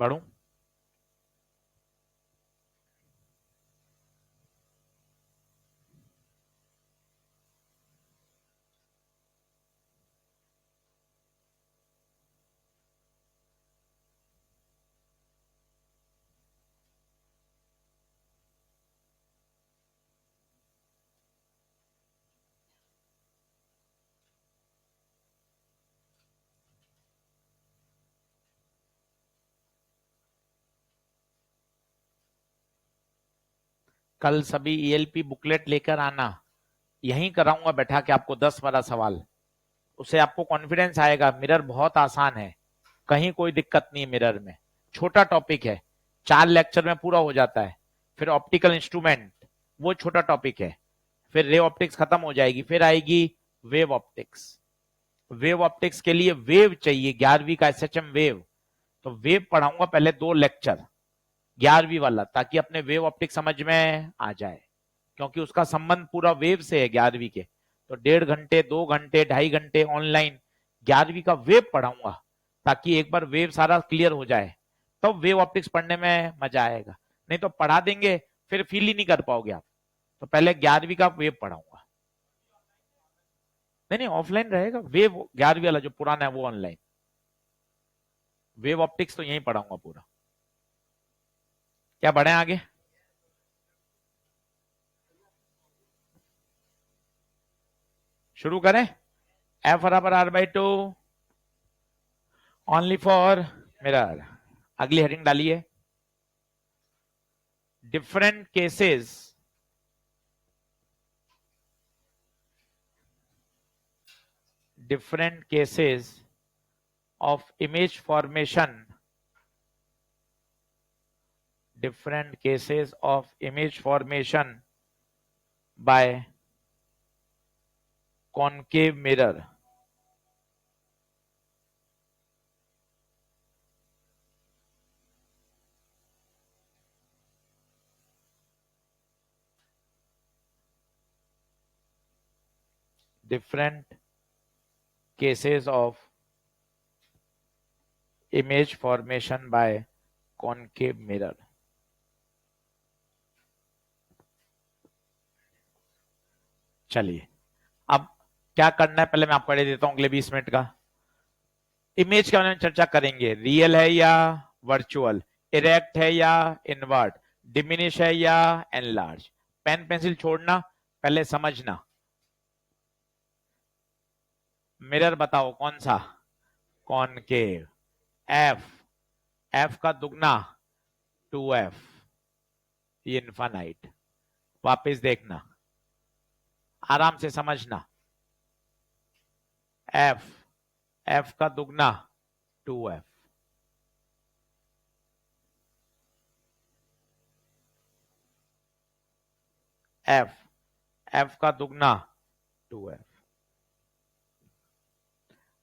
बढ़ू? कल सभी ईएलपी बुकलेट लेकर आना, यहीं कराऊंगा बैठा के आपको 10-12 सवाल। उससे आपको कॉन्फिडेंस आएगा। मिरर बहुत आसान है, कहीं कोई दिक्कत नहीं है मिरर में। छोटा टॉपिक है, 4 लेक्चर में पूरा हो जाता है। फिर ऑप्टिकल इंस्ट्रूमेंट, वो छोटा टॉपिक है। फिर रे ऑप्टिक्स खत्म हो जाएगी, फिर आएगी वेव ऑप्टिक्स। वेव ऑप्टिक्स के लिए वेव चाहिए, 11वीं का एसएचएम वेव। तो वेव पढ़ाऊंगा पहले 2 लेक्चर 11वीं वाला, ताकि अपने वेव ऑप्टिक्स समझ में आ जाए, क्योंकि उसका संबंध पूरा वेव से है 11वीं के। तो 1.5 घंटे 2 घंटे 2.5 घंटे ऑनलाइन 11वीं का वेव पढ़ाऊंगा, ताकि एक बार वेव सारा क्लियर हो जाए, तब वेव ऑप्टिक्स पढ़ने में मजा आएगा। नहीं तो पढ़ा देंगे फिर फील ही नहीं कर पाओगे आप। तो पहले 11वीं का वेव पढ़ाऊंगा। नहीं नहीं, ऑफलाइन रहेगा वेव, 11वीं वाला जो पुराना है वो ऑनलाइन। वेव ऑप्टिक्स तो यहीं पढ़ाऊंगा पूरा। क्या बढ़े आगे? शुरू करें? एफ बराबर r/2 ओनली फॉर मिरर। अगली हेडिंग डालिए, different cases of image formation, different cases of image formation by concave mirror. Different cases of image formation by concave mirror. चलिए, अब क्या करना है पहले मैं आपको आइडिया देता हूं अगले 20 मिनट का। इमेज के बारे में चर्चा करेंगे, रियल है या वर्चुअल, इरेक्ट है या इनवर्ट, डिमिनिश है या एनलार्ज। पेन पेंसिल छोड़ना, पहले समझना। मिरर बताओ कौन सा? कॉनकेव। एफ, एफ का दुगना 2f, इनफाइनाइट। वापस देखना, आराम से समझना। एफ, एफ का दुगना 2f। एफ, एफ का दुगना 2f।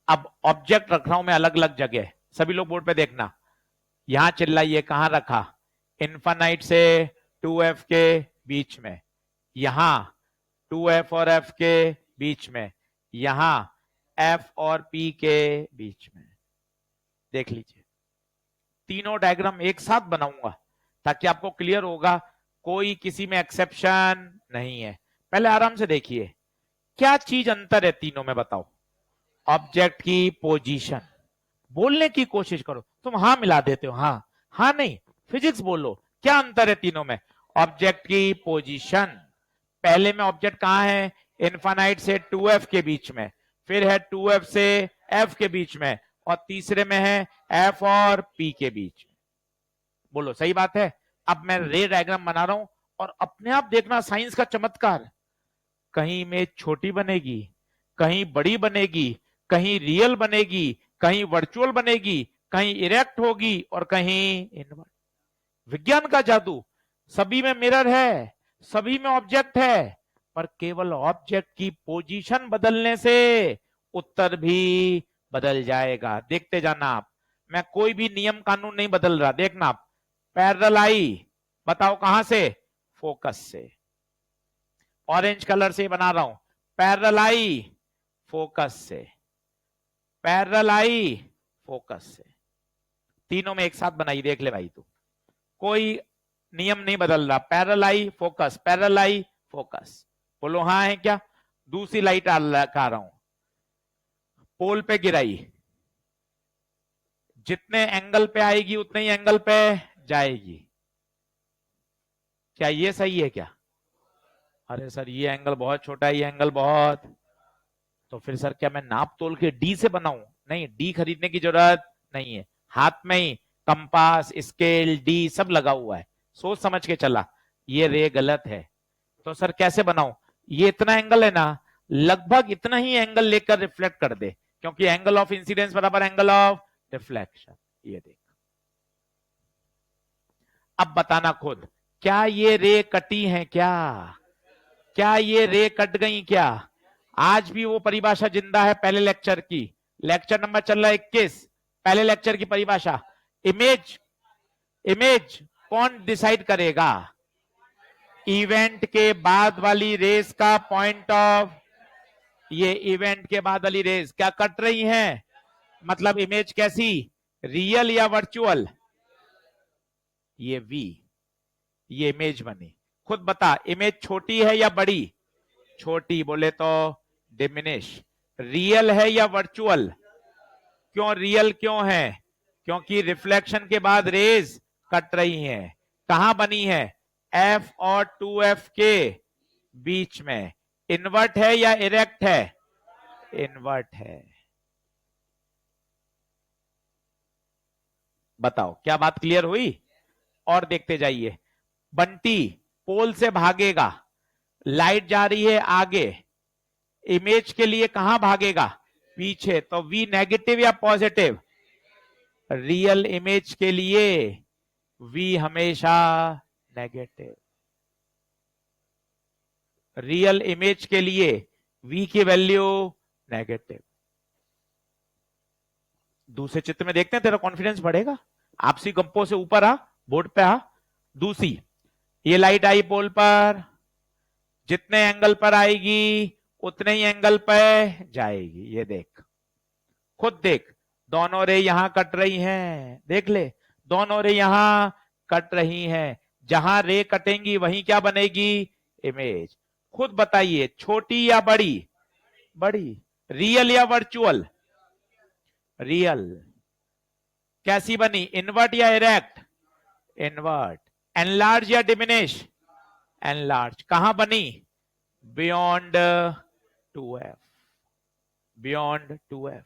अब ऑब्जेक्ट रख रहा हूं मैं अलग अलग जगह, सभी लोग बोर्ड पे देखना। यहां चिल्लाइए, कहां रखा? इनफाइनाइट से 2f के बीच में, यहां 2f और f के बीच में, यहां f और p के बीच में। देख लीजिए, तीनों डायग्राम एक साथ बनाऊंगा ताकि आपको क्लियर होगा, कोई किसी में एक्सेप्शन नहीं है। पहले आराम से देखिए, क्या चीज अंतर है तीनों में बताओ? ऑब्जेक्ट की पोजीशन। बोलने की कोशिश करो, तुम हां मिला देते हो, हां हां नहीं, फिजिक्स बोलो। क्या अंतर है तीनों में? ऑब्जेक्ट की पोजीशन। पहले में ऑब्जेक्ट कहां है? इनफाइनाइट से 2f के बीच में, फिर है 2f से f के बीच में, और तीसरे में है f और p के बीच में। बोलो सही बात है? अब मैं रे डायग्राम बना रहा हूं और अपने आप देखना साइंस का चमत्कार। कहीं इमेज छोटी बनेगी, कहीं बड़ी बनेगी, कहीं रियल बनेगी, कहीं वर्चुअल बनेगी, कहीं इरेक्ट होगी और कहीं इनवर्ट। विज्ञान का जादू। सभी में मिरर है, सभी में ऑब्जेक्ट है, पर केवल ऑब्जेक्ट की पोजीशन बदलने से उत्तर भी बदल जाएगा। देखते जाना आप, मैं कोई भी नियम कानून नहीं बदल रहा। देखना आप, पैरेलल आई, बताओ कहां से? फोकस से। ऑरेंज कलर से बना रहा हूं, पैरेलल आई फोकस से, पैरेलल आई फोकस से। तीनों में एक साथ बनाई, देख ले भाई तू, कोई नियम नहीं बदल रहा। Parallel I focus, parallel I focus, बोलो हाँ है क्या। दूसरी लाइट आ रहा हूं, पोल पे गिराई, जितने एंगल पे आएगी उतने ही एंगल पे जाएगी। क्या ये सही है क्या? अरे सर ये एंगल बहुत छोटा है, ये एंगल बहुत, तो फिर सर क्या मैं नाप तोल के डी से बनाऊं? नहीं, डी खरीदने की जरूरत नहीं है, हाथ में ही कंपास स्केल डी सब लगा हुआ है, सोच समझ के चला। ये रे गलत है, तो सर कैसे बनाऊं? ये इतना एंगल है ना, लगभग इतना ही एंगल लेकर रिफ्लेक्ट कर दे, क्योंकि एंगल ऑफ इंसिडेंस बराबर एंगल ऑफ रिफ्लेक्शन। ये देख, अब बताना खुद, क्या ये रे कटी है क्या? क्या ये रे कट गई क्या? आज भी वो परिभाषा जिंदा है पहले लेक्चर की, लेक्चर नंबर चल रहा है 21, पहले लेक्चर की परिभाषा। इमेज, इमेज कौन डिसाइड करेगा? इवेंट के बाद वाली रेस का पॉइंट ऑफ, ये इवेंट के बाद वाली रेस क्या कट रही है, मतलब इमेज कैसी, रियल या वर्चुअल? ये वी, ये इमेज बनी। खुद बता, इमेज छोटी है या बड़ी? छोटी, बोले तो डिमिनिश। रियल है या वर्चुअल? क्यों रियल क्यों है? क्योंकि रिफ्लेक्शन के बाद रेज कट रही हैं। कहां बनी है? एफ और 2F के बीच में। इन्वर्ट है या इरेक्ट है? इन्वर्ट है। बताओ क्या बात क्लियर हुई? और देखते जाइए, बंटी पोल से भागेगा, लाइट जा रही है आगे, इमेज के लिए कहां भागेगा? पीछे, तो वी नेगेटिव या पॉजिटिव? रियल इमेज के लिए वी हमेशा नेगेटिव, रियल इमेज के लिए वी की वैल्यू नेगेटिव। दूसरे चित्र में देखते हैं, तेरा कॉन्फिडेंस बढ़ेगा। आपसी गप्पों से ऊपर आ, बोर्ड पे आ। दूसरी, ये लाइट आई पोल पर, जितने एंगल पर आएगी उतने ही एंगल पर जाएगी। ये देख, खुद देख, दोनों रे यहां कट रही हैं, देख ले, दोनों रे यहां कट रही हैं। जहां रे कटेंगी वहीं क्या बनेगी? इमेज। खुद बताइए, छोटी या बड़ी? बड़ी। रियल या वर्चुअल? रियल। कैसी बनी, इनवर्ट या इरेक्ट? इनवर्ट। एनलार्ज या डिमिनिश? एनलार्ज। कहां बनी? Beyond 2F, beyond 2F।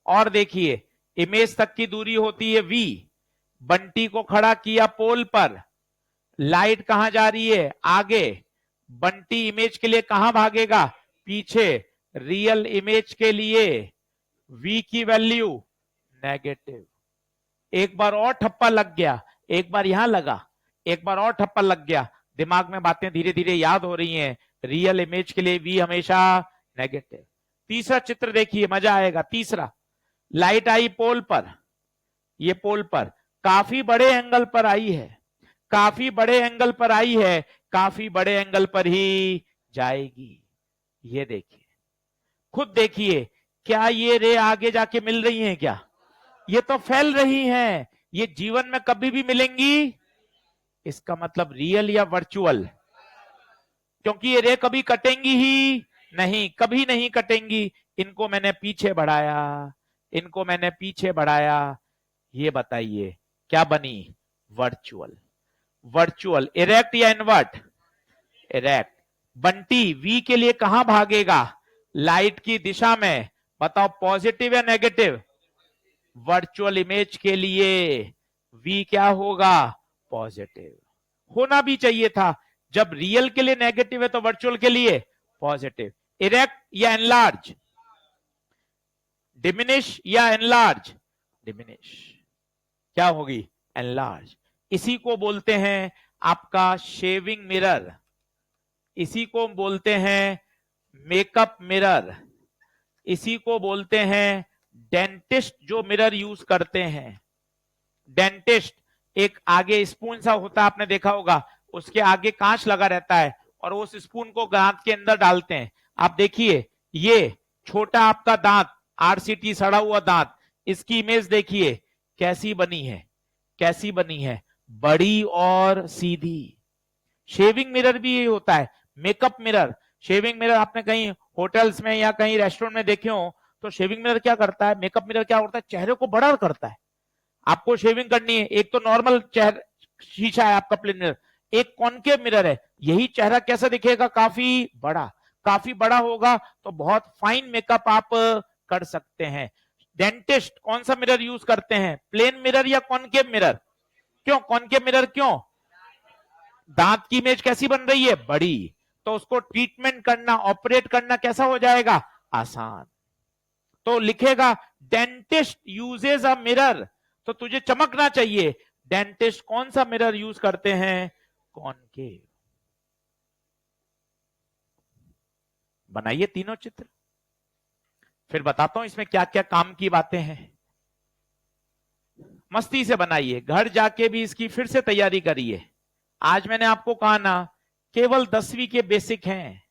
और देखिए, इमेज तक की दूरी होती है v, बंटी को खड़ा किया पोल पर, लाइट कहां जा रही है? आगे। बंटी इमेज के लिए कहां भागेगा? पीछे। रियल इमेज के लिए v की वैल्यू नेगेटिव। एक बार और ठप्पा लग गया, एक बार यहां लगा, एक बार और ठप्पा लग गया, दिमाग में बातें धीरे धीरे याद हो रही हैं। रियल इमेज के लिए v हमेशा नेगेटिव। तीसरा चित्र देखिए, मजा आएगा। तीसरा, लाइट आई पोल पर, ये पोल पर काफी बड़े एंगल पर आई है, काफी बड़े एंगल पर आई है, काफी बड़े एंगल पर ही जाएगी। ये देखिए, खुद देखिए, क्या ये रे आगे जाके मिल रही हैं क्या? ये तो फैल रही हैं। ये जीवन में कभी भी मिलेंगी? इसका मतलब रियल या वर्चुअल? क्योंकि ये रे कभी कटेंगी ही नहीं, कभी नहीं कटेंगी। इनको मैंने पीछे बढ़ाया, इनको मैंने पीछे बढ़ाया। ये बताइए क्या बनी? वर्चुअल। वर्चुअल। इरेक्ट या इनवर्ट? इरेक्ट। बंटी v के लिए कहां भागेगा? लाइट की दिशा में। बताओ पॉजिटिव या नेगेटिव? वर्चुअल इमेज के लिए v क्या होगा? पॉजिटिव। होना भी चाहिए था, जब रियल के लिए नेगेटिव है तो वर्चुअल के लिए पॉजिटिव। इरेक्ट या एनलार्ज? डिमिनिश या एनलार्ज? डिमिनिश। क्या होगी? एनलार्ज। इसी को बोलते हैं आपका शेविंग मिरर, इसी को बोलते हैं मेकअप मिरर, इसी को बोलते हैं डेंटिस्ट जो मिरर यूज करते हैं। डेंटिस्ट, एक आगे स्पून सा होता है, आपने देखा होगा, उसके आगे कांच लगा रहता है और उस स्पून को दांत के अंदर डालते हैं। आप देखिए, ये छोटा आपका दांत, आरसीटी सड़ा हुआ दांत, इसकी इमेज देखिए, कैसी बनी है, कैसी बनी है, बड़ी और सीधी। शेविंग मिरर भी ये होता है, मेकअप मिरर। शेविंग मिरर आपने कहीं होटल्स में या कहीं रेस्टोरेंट में देखे हो, तो शेविंग मिरर क्या करता है, मेकअप मिरर क्या होता है, चेहरे को बड़ा करता है। आपको शेविंग करनी है, एक तो नॉर्मल चेहरा शीशा है आपका प्लेन मिरर, एक कॉनकेव मिरर है, यही चेहरा कैसा दिखेगा, काफी बड़ा। काफी बड़ा होगा तो बहुत फाइन मेकअप आप कर सकते हैं। डेंटिस्ट कौन सा मिरर यूज करते हैं, प्लेन मिरर या कॉनकेव मिरर? क्यों कॉनकेव मिरर, क्यों? दांत की इमेज कैसी बन रही है, बड़ी, तो उसको ट्रीटमेंट करना, ऑपरेट करना कैसा हो जाएगा, आसान। तो लिखेगा डेंटिस्ट यूजेस अ मिरर, तो तुझे चमकना चाहिए, डेंटिस्ट कौन सा मिरर यूज करते हैं, कॉनकेव। बनाइए तीनों चित्र, फिर बताता हूं इसमें क्या क्या काम की बातें हैं। मस्ती से बनाइए, घर जाके भी इसकी फिर से तैयारी करिए। आज मैंने आपको कहा ना, केवल 10वीं के बेसिक हैं,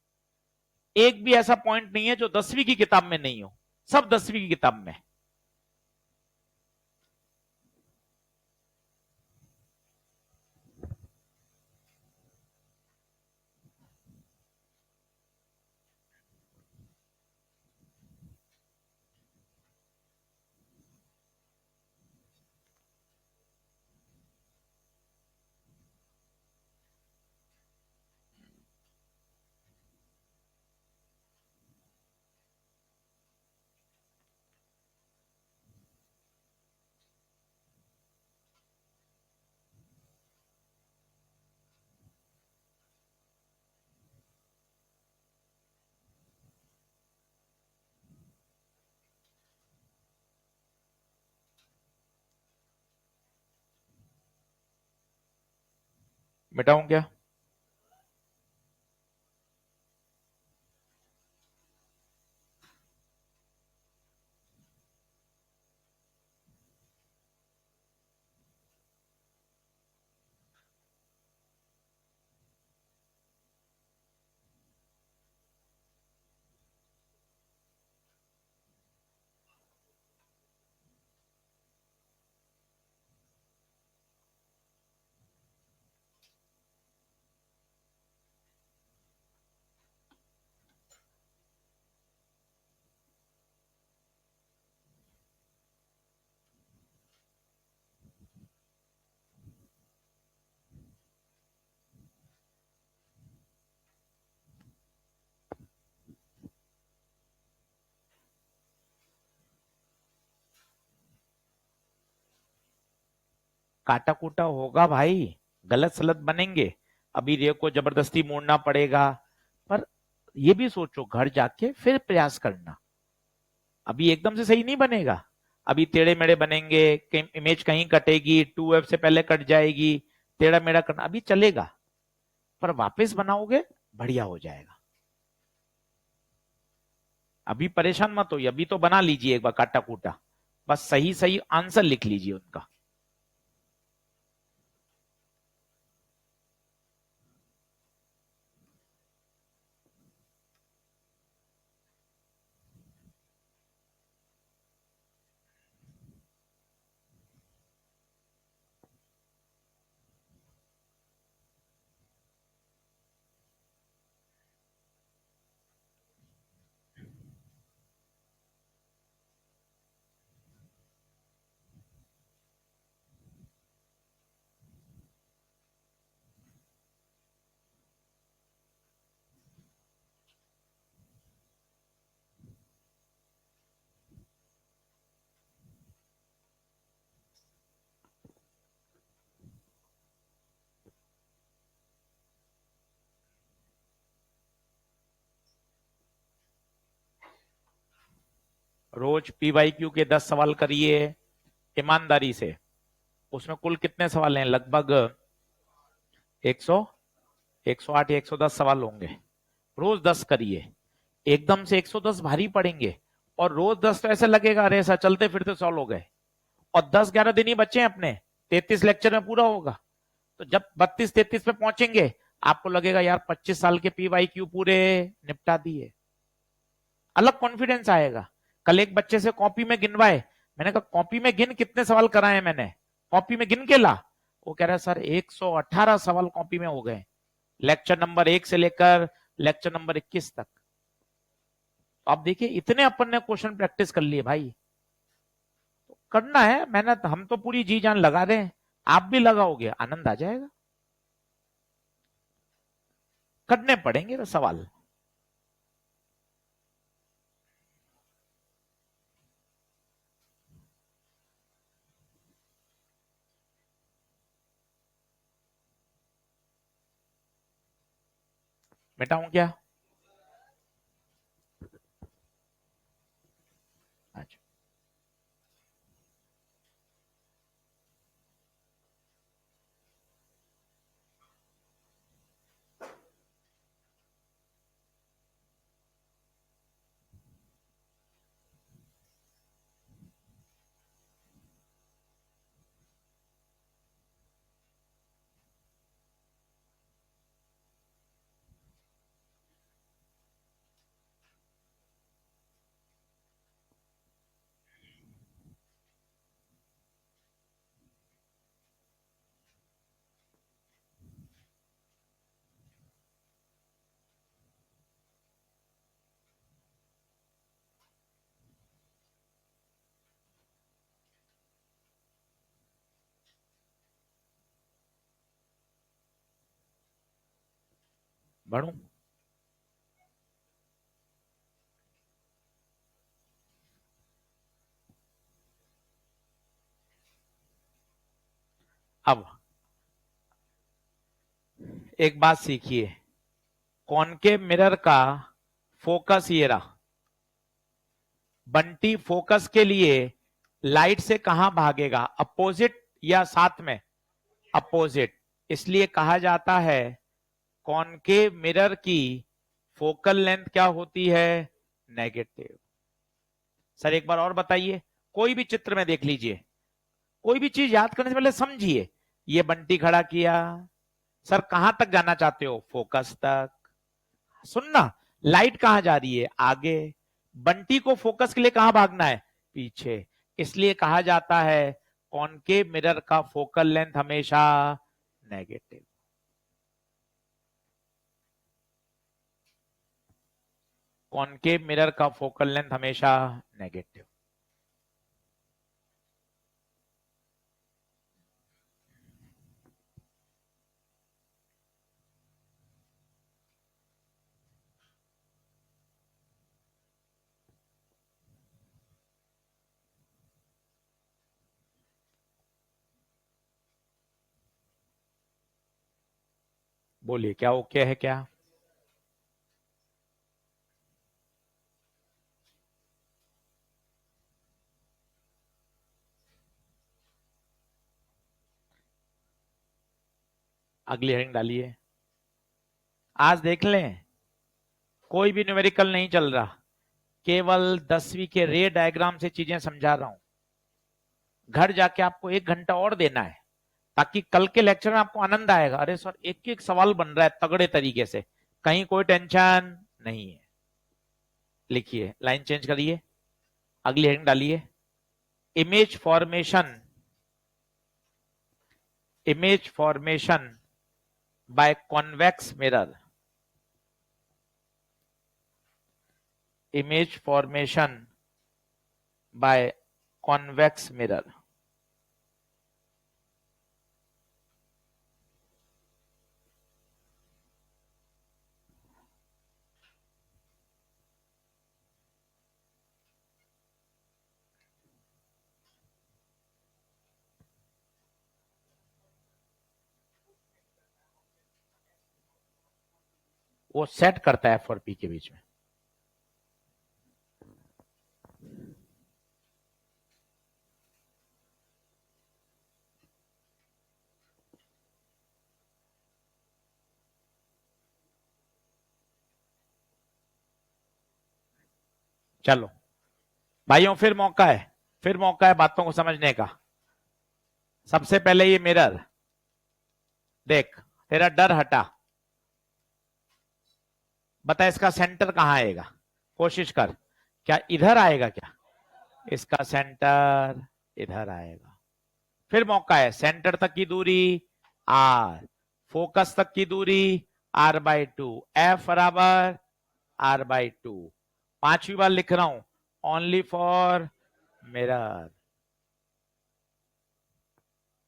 एक भी ऐसा पॉइंट नहीं है जो 10वीं की किताब में नहीं हो, सब 10वीं की किताब में। मिटाऊं क्या? काटा कूटा होगा भाई, गलत सलत बनेंगे, अभी रे को जबरदस्ती मोड़ना पड़ेगा, पर ये भी सोचो घर जाके फिर प्रयास करना, अभी एकदम से सही नहीं बनेगा, अभी टेढ़े मेढ़े बनेंगे, इमेज कहीं कटेगी, 2F से पहले कट जाएगी, टेढ़ा मेढ़ा करना अभी चलेगा, पर वापस बनाओगे बढ़िया हो जाएगा। अभी परेशान मत होइए, अभी तो बना लीजिए एक बार काटा कूटा, बस सही सही आंसर लिख लीजिए उनका। रोज PYQ के 10 सवाल करिए ईमानदारी से, उसमें कुल कितने सवाल हैं, लगभग 100 108 या 110 सवाल होंगे, रोज 10 करिए, एकदम से 110 भारी पड़ेंगे, और रोज 10 तो ऐसा लगेगा अरे ऐसा चलते फिरते सॉल्व हो गए, और 10-11 दिन ही बचे हैं अपने, 33 लेक्चर में पूरा होगा, तो जब 32-33 पे पहुंचेंगे आपको लगेगा यार 25 साल के PYQ पूरे निपटा दिए, अलग कॉन्फिडेंस आएगा। कल एक बच्चे से कॉपी में गिनवाए, मैंने कहा कॉपी में गिन कितने सवाल कराए मैंने, कॉपी में गिन के ला। वो कह रहा है सर 118 सवाल कॉपी में हो गए, लेक्चर नंबर 1 से लेकर लेक्चर नंबर 21 तक। तो आप देखिए इतने अपन ने क्वेश्चन प्रैक्टिस कर लिए भाई। तो करना है मेहनत, हम तो पूरी जी जान लगा रहे हैं, आप भी लगाओगे आनंद आ जाएगा। करने पड़ेंगे वो सवाल। मिटाऊं क्या? अच्छा, बढ़ू? अब एक बात सीखिए, कॉनकेव मिरर का फोकस ये रहा। बंटी फोकस के लिए लाइट से कहां भागेगा, अपोजिट या साथ में? अपोजिट। इसलिए कहा जाता है कॉनकेव मिरर की फोकल लेंथ क्या होती है, नेगेटिव। सर एक बार और बताइए, कोई भी चित्र में देख लीजिए, कोई भी चीज याद करने से पहले समझिए। ये बंटी खड़ा किया, सर कहां तक जाना चाहते हो, फोकस तक। सुनना, लाइट कहां जा रही है, आगे। बंटी को फोकस के लिए कहां भागना है, पीछे। इसलिए कहा जाता है कॉनकेव मिरर का फोकल लेंथ हमेशा नेगेटिव। कॉनकेव मिरर का फोकल लेंथ हमेशा नेगेटिव। बोलिए क्या ओके है क्या? अगली हेडिंग डालिए। आज देख लें, कोई भी न्यूमेरिकल नहीं चल रहा, केवल 10वीं के रे डायग्राम से चीजें समझा रहा हूं। घर जाके आपको 1 घंटा और देना है, ताकि कल के लेक्चर में आपको आनंद आएगा। अरे सर एक एक सवाल बन रहा है तगड़े तरीके से, कहीं कोई टेंशन नहीं है। लिखिए, लाइन चेंज करिए, अगली हेडिंग डालिए। Image formation, image formation by convex mirror. Image formation by convex mirror. वो सेट करता है एफ और पी के बीच में। चलो भाइयों, फिर मौका है, फिर मौका है बातों को समझने का। सबसे पहले ये मिरर देख, तेरा डर हटा। बता इसका सेंटर कहां आएगा, कोशिश कर, क्या इधर आएगा क्या? इसका सेंटर इधर आएगा। फिर मौका है, सेंटर तक की दूरी आर, फोकस तक की दूरी r/2, f बराबर r/2। पांचवी बार लिख रहा हूं, ओनली फॉर मिरर।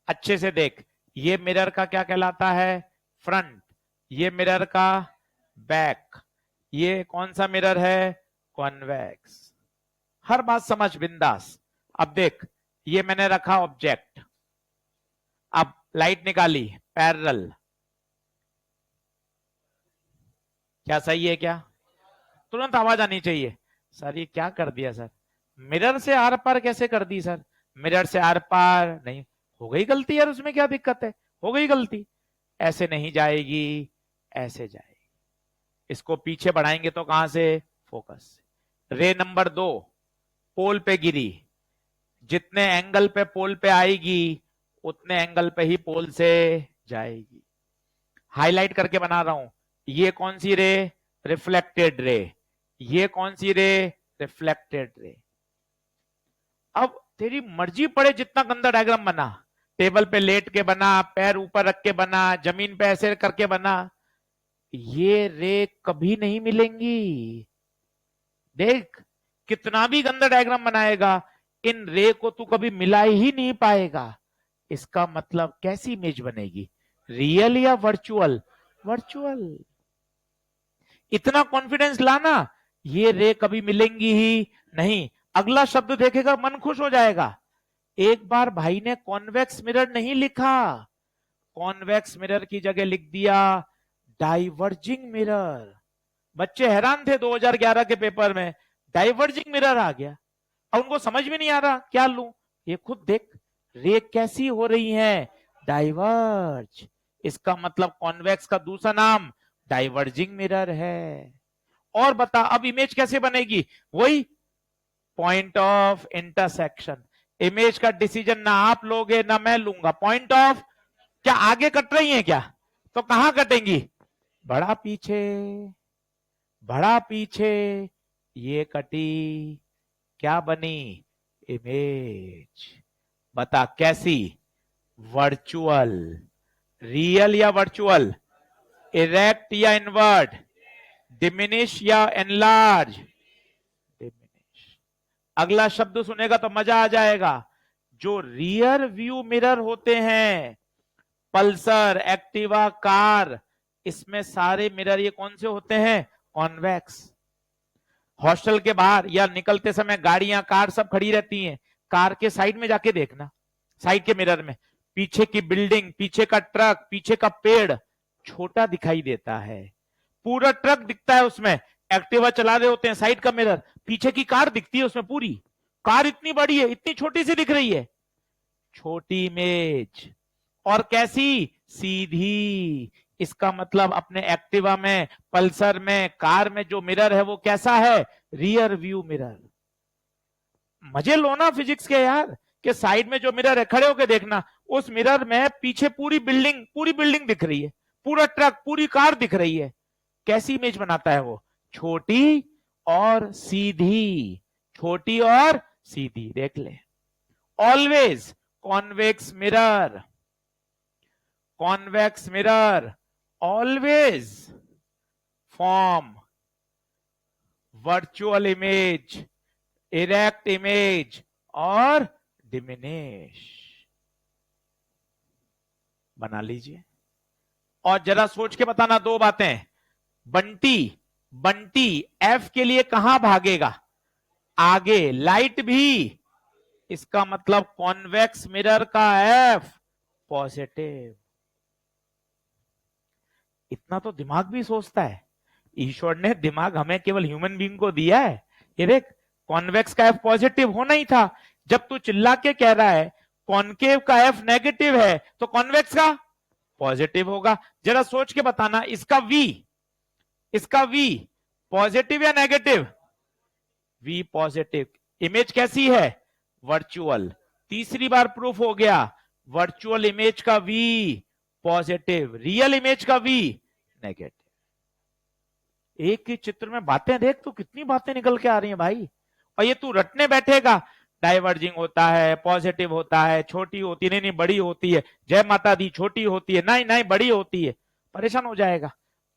अच्छे से देख, ये मिरर का क्या कहलाता है, फ्रंट, ये मिरर का बैक, ये कौन सा मिरर है, कॉन्वेक्स। हर बात समझ बिंदास। अब देख, ये मैंने रखा ऑब्जेक्ट, अब लाइट निकाली पैरेलल, क्या सही है क्या? तुरंत आवाज आनी चाहिए, सर ये क्या कर दिया सर, मिरर से आर पार कैसे कर दी सर, मिरर से आर पार नहीं, हो गई गलती यार, उसमें क्या दिक्कत है, हो गई गलती। ऐसे नहीं जाएगी, ऐसे जाएगी। इसको पीछे बढ़ाएंगे तो कहां से, फोकस से। रे नंबर 2 पोल पे गिरी, जितने एंगल पे पोल पे आएगी उतने एंगल पे ही पोल से जाएगी। हाईलाइट करके बना रहा हूं, ये कौन सी रे, रिफ्लेक्टेड रे, ये कौन सी रे, रिफ्लेक्टेड रे। अब तेरी मर्जी पड़े जितना गंदा डायग्राम बना, टेबल पे लेट के बना, पैर ऊपर रख के बना, जमीन पे ऐसे करके बना, ये रे कभी नहीं मिलेंगी। देख, कितना भी गंदा डायग्राम बनाएगा, इन रे को तू कभी मिला ही नहीं पाएगा। इसका मतलब कैसी इमेज बनेगी, रियल या वर्चुअल, वर्चुअल। इतना कॉन्फिडेंस लाना, ये रे कभी मिलेंगी ही नहीं। अगला शब्द देखेगा मन खुश हो जाएगा। एक बार भाई ने कॉन्वेक्स मिरर नहीं लिखा, कॉन्वेक्स मिरर की जगह लिख दिया डाइवर्जिंग मिरर। बच्चे हैरान थे 2011 के पेपर में, डाइवर्जिंग मिरर आ गया। अब उनको समझ में नहीं आ रहा क्या लूं, ये खुद देख, रे कैसी हो रही हैं, डाइवर्ज। इसका मतलब कॉन्वेक्स का दूसरा नाम डाइवर्जिंग मिरर है। और बता अब इमेज कैसे बनेगी, वही पॉइंट ऑफ इंटरसेक्शन। इमेज का डिसीजन ना आप लोगे ना मैं लूंगा, पॉइंट ऑफ, क्या आगे कट रही है क्या, तो कहां कटेंगी, बड़ा पीछे, बड़ा पीछे, ये कटी, क्या बनी, इमेज। बता कैसी, वर्चुअल। रियल या वर्चुअल, इरेक्ट या इनवर्ट, डिमिनिश या एनलार्ज, डिमिनिश। अगला शब्द सुनेगा तो मजा आ जाएगा। जो रियर व्यू मिरर होते हैं, पल्सर, एक्टिवा, कार, इसमें सारे मिरर ये कौन से होते हैं, कॉन्वेक्स। हॉस्टल के बाहर या निकलते समय गाड़ियां, कार सब खड़ी रहती हैं, कार के साइड में जाके देखना, साइड के मिरर में पीछे की बिल्डिंग, पीछे का ट्रक, पीछे का पेड़ छोटा दिखाई देता है, पूरा ट्रक दिखता है उसमें। एक्टिवा चला रहे होते हैं, साइड का मिरर, पीछे की कार दिखती है उसमें, पूरी कार इतनी बड़ी है, इतनी छोटी सी दिख रही है, छोटी इमेज। और कैसी, सीधी। इसका मतलब अपने एक्टिवा में, पल्सर में, कार में जो मिरर है वो कैसा है, रियर व्यू मिरर। मजे लो ना फिजिक्स के यार, कि साइड में जो मिरर है खड़े होकर देखना, उस मिरर में पीछे पूरी बिल्डिंग दिख रही है, पूरा ट्रक, पूरी कार दिख रही है। कैसी इमेज बनाता है वो, छोटी और सीधी, छोटी और सीधी। देख ले, always convex mirror, convex mirror always form virtual image, erect image और diminish। बना लीजिए और जरा सोच के बताना दो बातें। बंटी, बंटी एफ के लिए कहां भागेगा, आगे, लाइट भी, इसका मतलब कॉन्वेक्स मिरर का एफ पॉजिटिव। इतना तो दिमाग भी सोचता है, ईश्वर ने दिमाग हमें केवल ह्यूमन बीइंग को दिया है। ये देख, कॉन्वेक्स का एफ पॉजिटिव होना ही था। जब तू चिल्ला के कह रहा है कॉनकेव का एफ नेगेटिव है तो कॉन्वेक्स का पॉजिटिव होगा। जरा सोच के बताना, इसका वी पॉजिटिव या नेगेटिव, वी पॉजिटिव। इमेज कैसी है, वर्चुअल। तीसरी बार प्रूफ हो गया, वर्चुअल इमेज का वी पॉजिटिव, रियल इमेज का वी नेगेटिव। एक ही चित्र में बातें देख, तो कितनी बातें निकल के आ रही हैं भाई। और ये तू रटने बैठेगा डाइवर्जिंग होता है, पॉजिटिव होता है, छोटी होती है, नहीं नहीं बड़ी होती है, जय माता दी छोटी होती है, नहीं नहीं बड़ी होती है, परेशान हो जाएगा।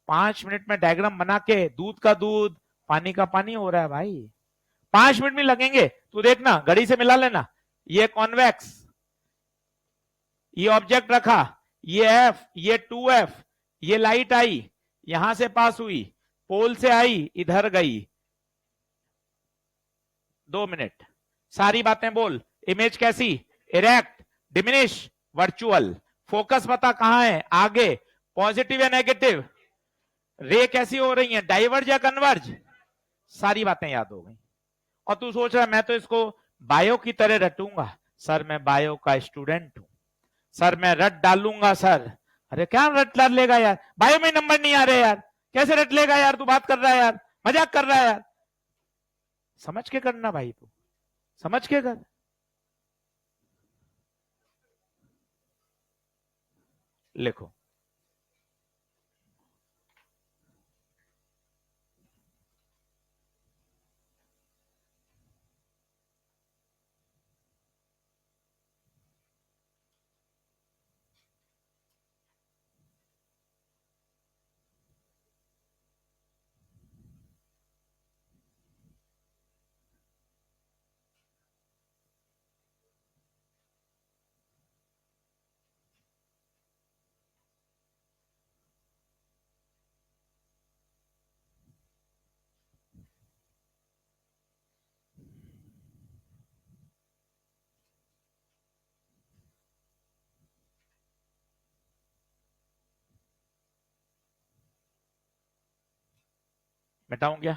5 मिनट में डायग्राम बना के दूध का दूध, पानी का पानी हो रहा है भाई। 5 मिनट में लगेंगे, तू देखना घड़ी से मिला लेना। ये कॉन्वेक्स, ये ऑब्जेक्ट रखा, ये एफ, ये 2F, ये लाइट आई, यहां से पास हुई, पोल से आई, इधर गई, 2 मिनट, सारी बातें बोल। इमेज कैसी, इरेक्ट, डिमिनिश, वर्चुअल, फोकस बता कहां है, आगे, पॉजिटिव या नेगेटिव, रे कैसी हो रही है, डाइवर्ज या कन्वर्ज, सारी बातें याद हो गई। और तू सोच रहा है मैं तो इसको बायो की तरह रटूंगा। सर मैं बायो का स्टूडेंट हूं सर, मैं रट डालूंगा सर। अरे क्या रट डाल लेगा यार, बायो में नंबर नहीं आ रहे यार, कैसे रट लेगा यार, तू बात कर रहा है यार, मजाक कर रहा है यार। समझ के करना भाई, तू समझ के कर। लिखो, मिटाऊं क्या?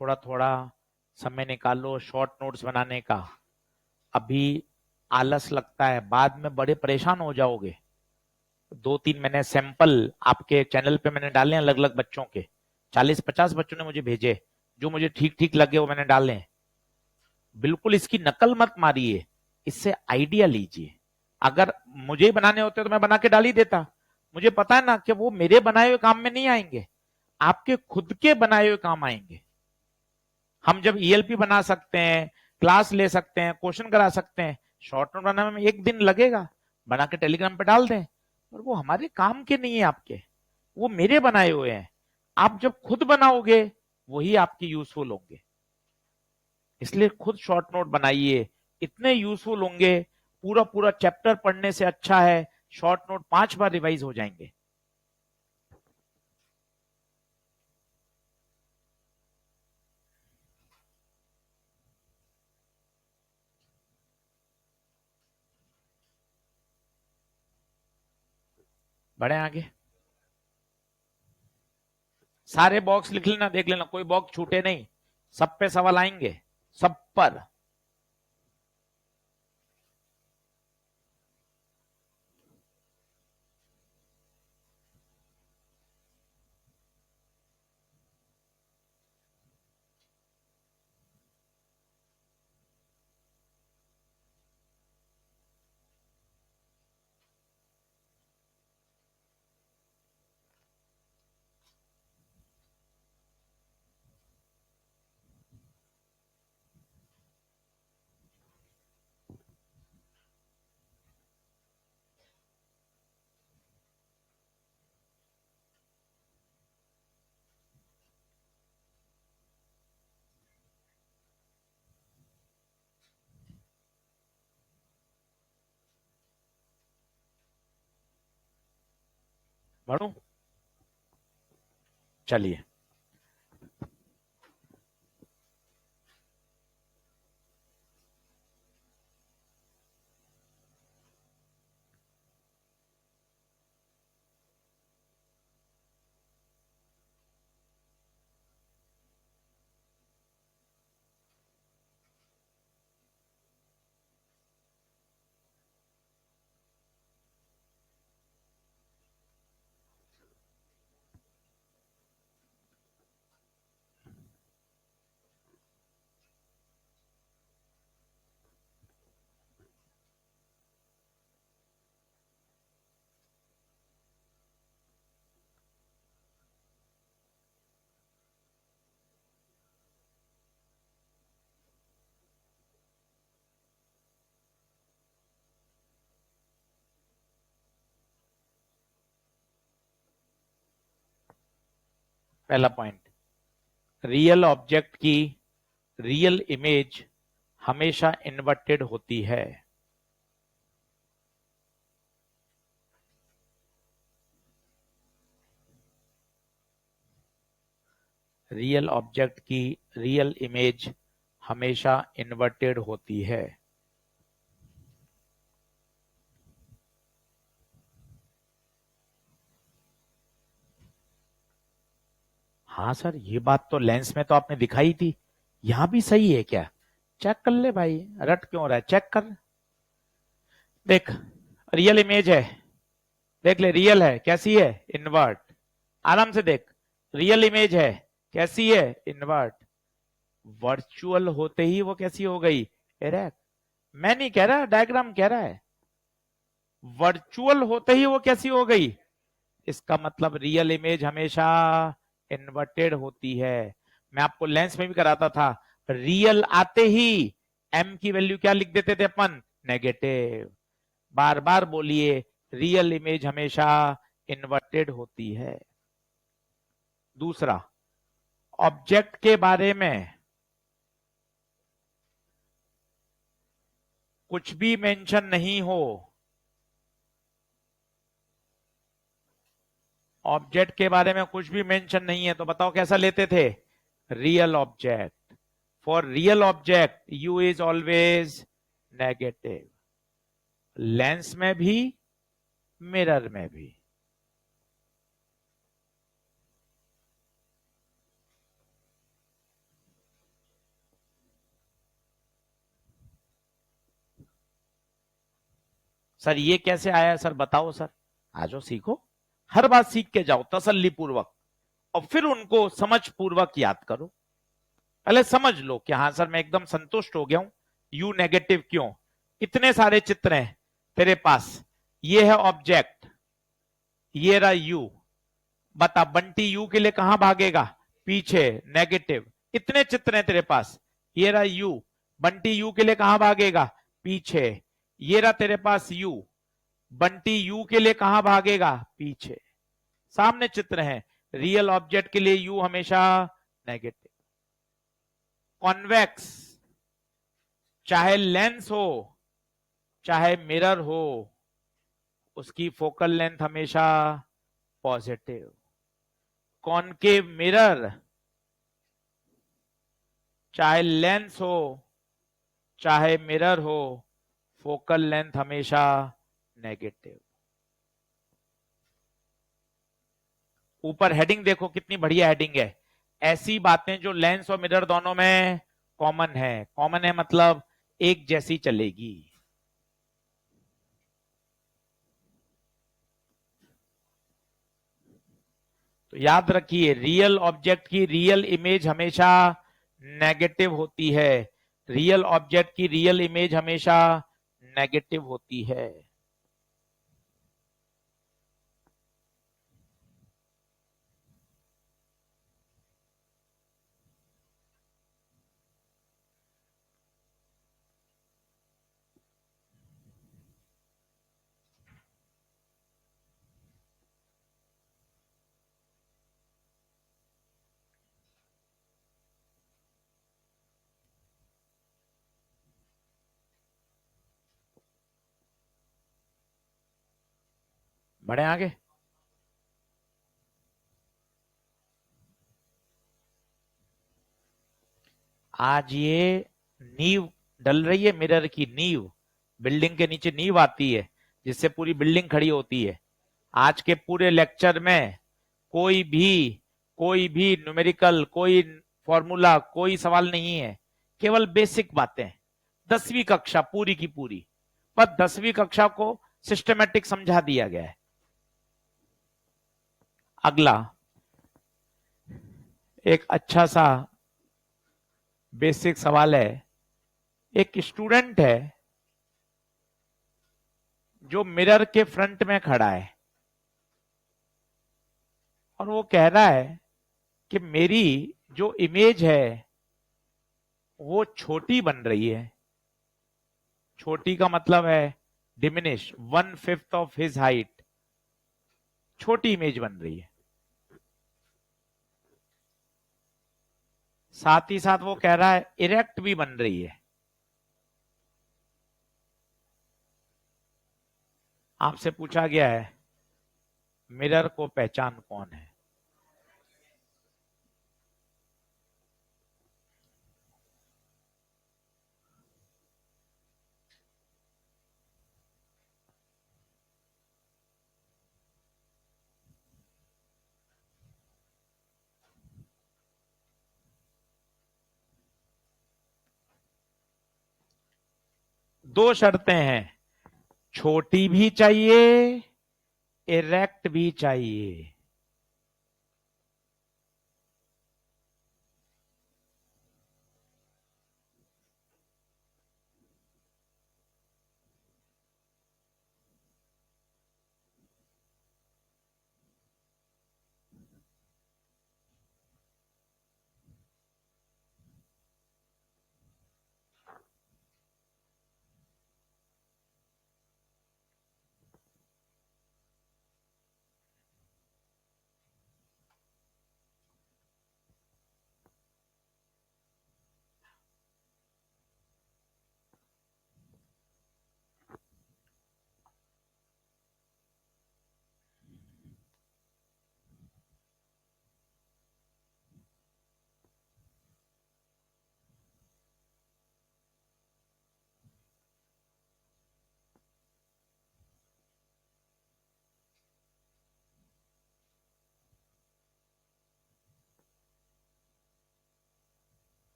थोड़ा थोड़ा समय निकालो शॉर्ट नोट्स बनाने का। अभी आलस लगता है, बाद में बड़े परेशान हो जाओगे। 2-3 मैंने सैंपल आपके चैनल पे मैंने डाले हैं, अलग अलग बच्चों के, 40-50 बच्चों ने मुझे भेजे, जो मुझे ठीक ठीक लगे वो मैंने डाले हैं। बिल्कुल इसकी नकल मत मारिए, इससे आइडिया लीजिए। अगर मुझे बनाने होते तो मैं बना के डाल ही देता। मुझे पता है ना कि वो मेरे बनाए हुए काम में नहीं आएंगे, आपके खुद के बनाए हुए काम आएंगे। हम जब ईएलपी बना सकते हैं, क्लास ले सकते हैं, क्वेश्चन करा सकते हैं, शॉर्ट नोट बनाने में 1 दिन लगेगा, बना के टेलीग्राम पे डाल दें। और वो हमारे काम के नहीं है आपके, वो मेरे बनाए हुए हैं। आप जब खुद बनाओगे वही आपके यूजफुल होंगे। इसलिए खुद शॉर्ट नोट बनाइए, इतने यूजफुल होंगे। पूरा पूरा चैप्टर पढ़ने से अच्छा है शॉर्ट नोट 5 बार रिवाइज हो जाएंगे। बढ़े आगे, सारे बॉक्स लिख लेना, देख लेना कोई बॉक्स छूटे नहीं, सब पे सवाल आएंगे, सब पर। बढ़ू, चलिए। पहला पॉइंट, रियल ऑब्जेक्ट की रियल इमेज हमेशा इन्वर्टेड होती है। रियल ऑब्जेक्ट की रियल इमेज हमेशा इन्वर्टेड होती है। हाँ सर, ये बात तो लेंस में तो आपने दिखाई थी, यहां भी सही है क्या? चेक कर ले भाई, रट क्यों रहा है, चेक कर। देख, रियल इमेज है, देख ले, रियल है, कैसी है, इन्वर्ट। आराम से देख, रियल इमेज है, कैसी है, इन्वर्ट। वर्चुअल होते ही वो कैसी हो गई, एरेक्ट। मैं नहीं कह रहा, डायग्राम कह रहा है। वर्चुअल होते ही वो कैसी हो गई, इसका मतलब रियल इमेज हमेशा इन्वर्टेड होती है। मैं आपको लेंस में भी कराता था, रियल आते ही एम की वैल्यू क्या लिख देते थे अपन, नेगेटिव। बार बार बोलिए, रियल इमेज हमेशा इन्वर्टेड होती है। दूसरा, ऑब्जेक्ट के बारे में कुछ भी मेंशन नहीं हो, ऑब्जेक्ट के बारे में कुछ भी मेंशन नहीं है, तो बताओ कैसा लेते थे, real object. For real object you is always negative, lens में भी, मिरर में भी। सर ये कैसे आया सर, बताओ सर। आ जाओ, सीखो, हर बात सीख के जाओ तसल्ली पूर्वक, और फिर उनको समझ पूर्वक याद करो। पहले समझ लो कि हाँ सर मैं एकदम संतुष्ट हो गया हूं, यू नेगेटिव क्यों, इतने सारे चित्र हैं तेरे पास, ये है ऑब्जेक्ट, ये रहा यू, बता बंटी यू के लिए कहां भागेगा, पीछे, नेगेटिव। इतने चित्र हैं तेरे पास, ये रहा यू, बंटी यू के लिए कहां भागेगा, पीछे। ये रहा तेरे पास यू, बंटी यू के लिए कहां भागेगा, पीछे। सामने चित्र है, रियल ऑब्जेक्ट के लिए यू हमेशा नेगेटिव। कॉन्वेक्स, चाहे लेंस हो चाहे मिरर हो, उसकी फोकल लेंथ हमेशा पॉजिटिव। कॉनकेव मिरर, चाहे लेंस हो चाहे मिरर हो, फोकल लेंथ हमेशा नेगेटिव। ऊपर हेडिंग देखो कितनी बढ़िया हेडिंग है, ऐसी बातें जो लेंस और मिरर दोनों में कॉमन है। कॉमन है मतलब एक जैसी चलेगी। तो याद रखिए, रियल ऑब्जेक्ट की रियल इमेज हमेशा नेगेटिव होती है, रियल ऑब्जेक्ट की रियल इमेज हमेशा नेगेटिव होती है। बढ़े आगे। आज ये नींव डल रही है, मिरर की नींव, बिल्डिंग के नीचे नींव आती है जिससे पूरी बिल्डिंग खड़ी होती है। आज के पूरे लेक्चर में कोई भी न्यूमेरिकल, कोई फॉर्मूला, कोई सवाल नहीं है, केवल बेसिक बातें। 10वीं कक्षा पूरी की पूरी, पर 10वीं कक्षा को सिस्टमेटिक समझा दिया गया है। अगला एक अच्छा सा बेसिक सवाल है। एक स्टूडेंट है जो मिरर के फ्रंट में खड़ा है और वो कह रहा है कि मेरी जो इमेज है वो छोटी बन रही है। छोटी का मतलब है डिमिनिश, 1/5 ऑफ हिज हाइट, छोटी इमेज बन रही है। साथ ही साथ वो कह रहा है इरेक्ट भी बन रही है। आपसे पूछा गया है मिरर को पहचान कौन है? दो शर्तें हैं, छोटी भी चाहिए, इरेक्ट भी चाहिए।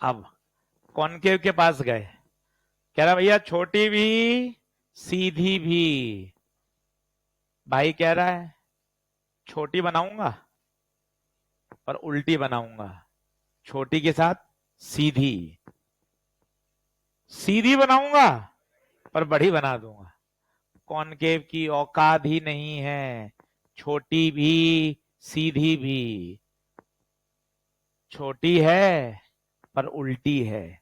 अब कॉनकेव के पास गए, कह रहा भैया छोटी भी सीधी भी। भाई कह रहा है छोटी बनाऊंगा पर उल्टी बनाऊंगा, छोटी के साथ सीधी, सीधी बनाऊंगा पर बड़ी बना दूंगा। कॉनकेव की औकात ही नहीं है, छोटी भी सीधी भी। छोटी है पर उल्टी है,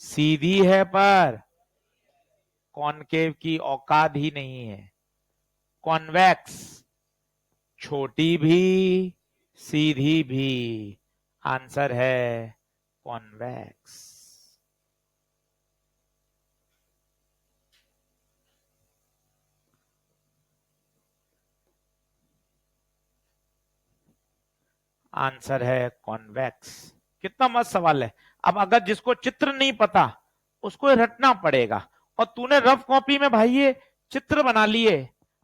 सीधी है पर कॉनकेव की औकात ही नहीं है। कॉन्वेक्स, छोटी भी सीधी भी, आंसर है कॉन्वेक्स। आंसर है कॉन्वेक्स। कितना मस्त सवाल है। अब अगर जिसको चित्र नहीं पता उसको रटना पड़ेगा, और तूने रफ कॉपी में भाई ये चित्र बना लिए,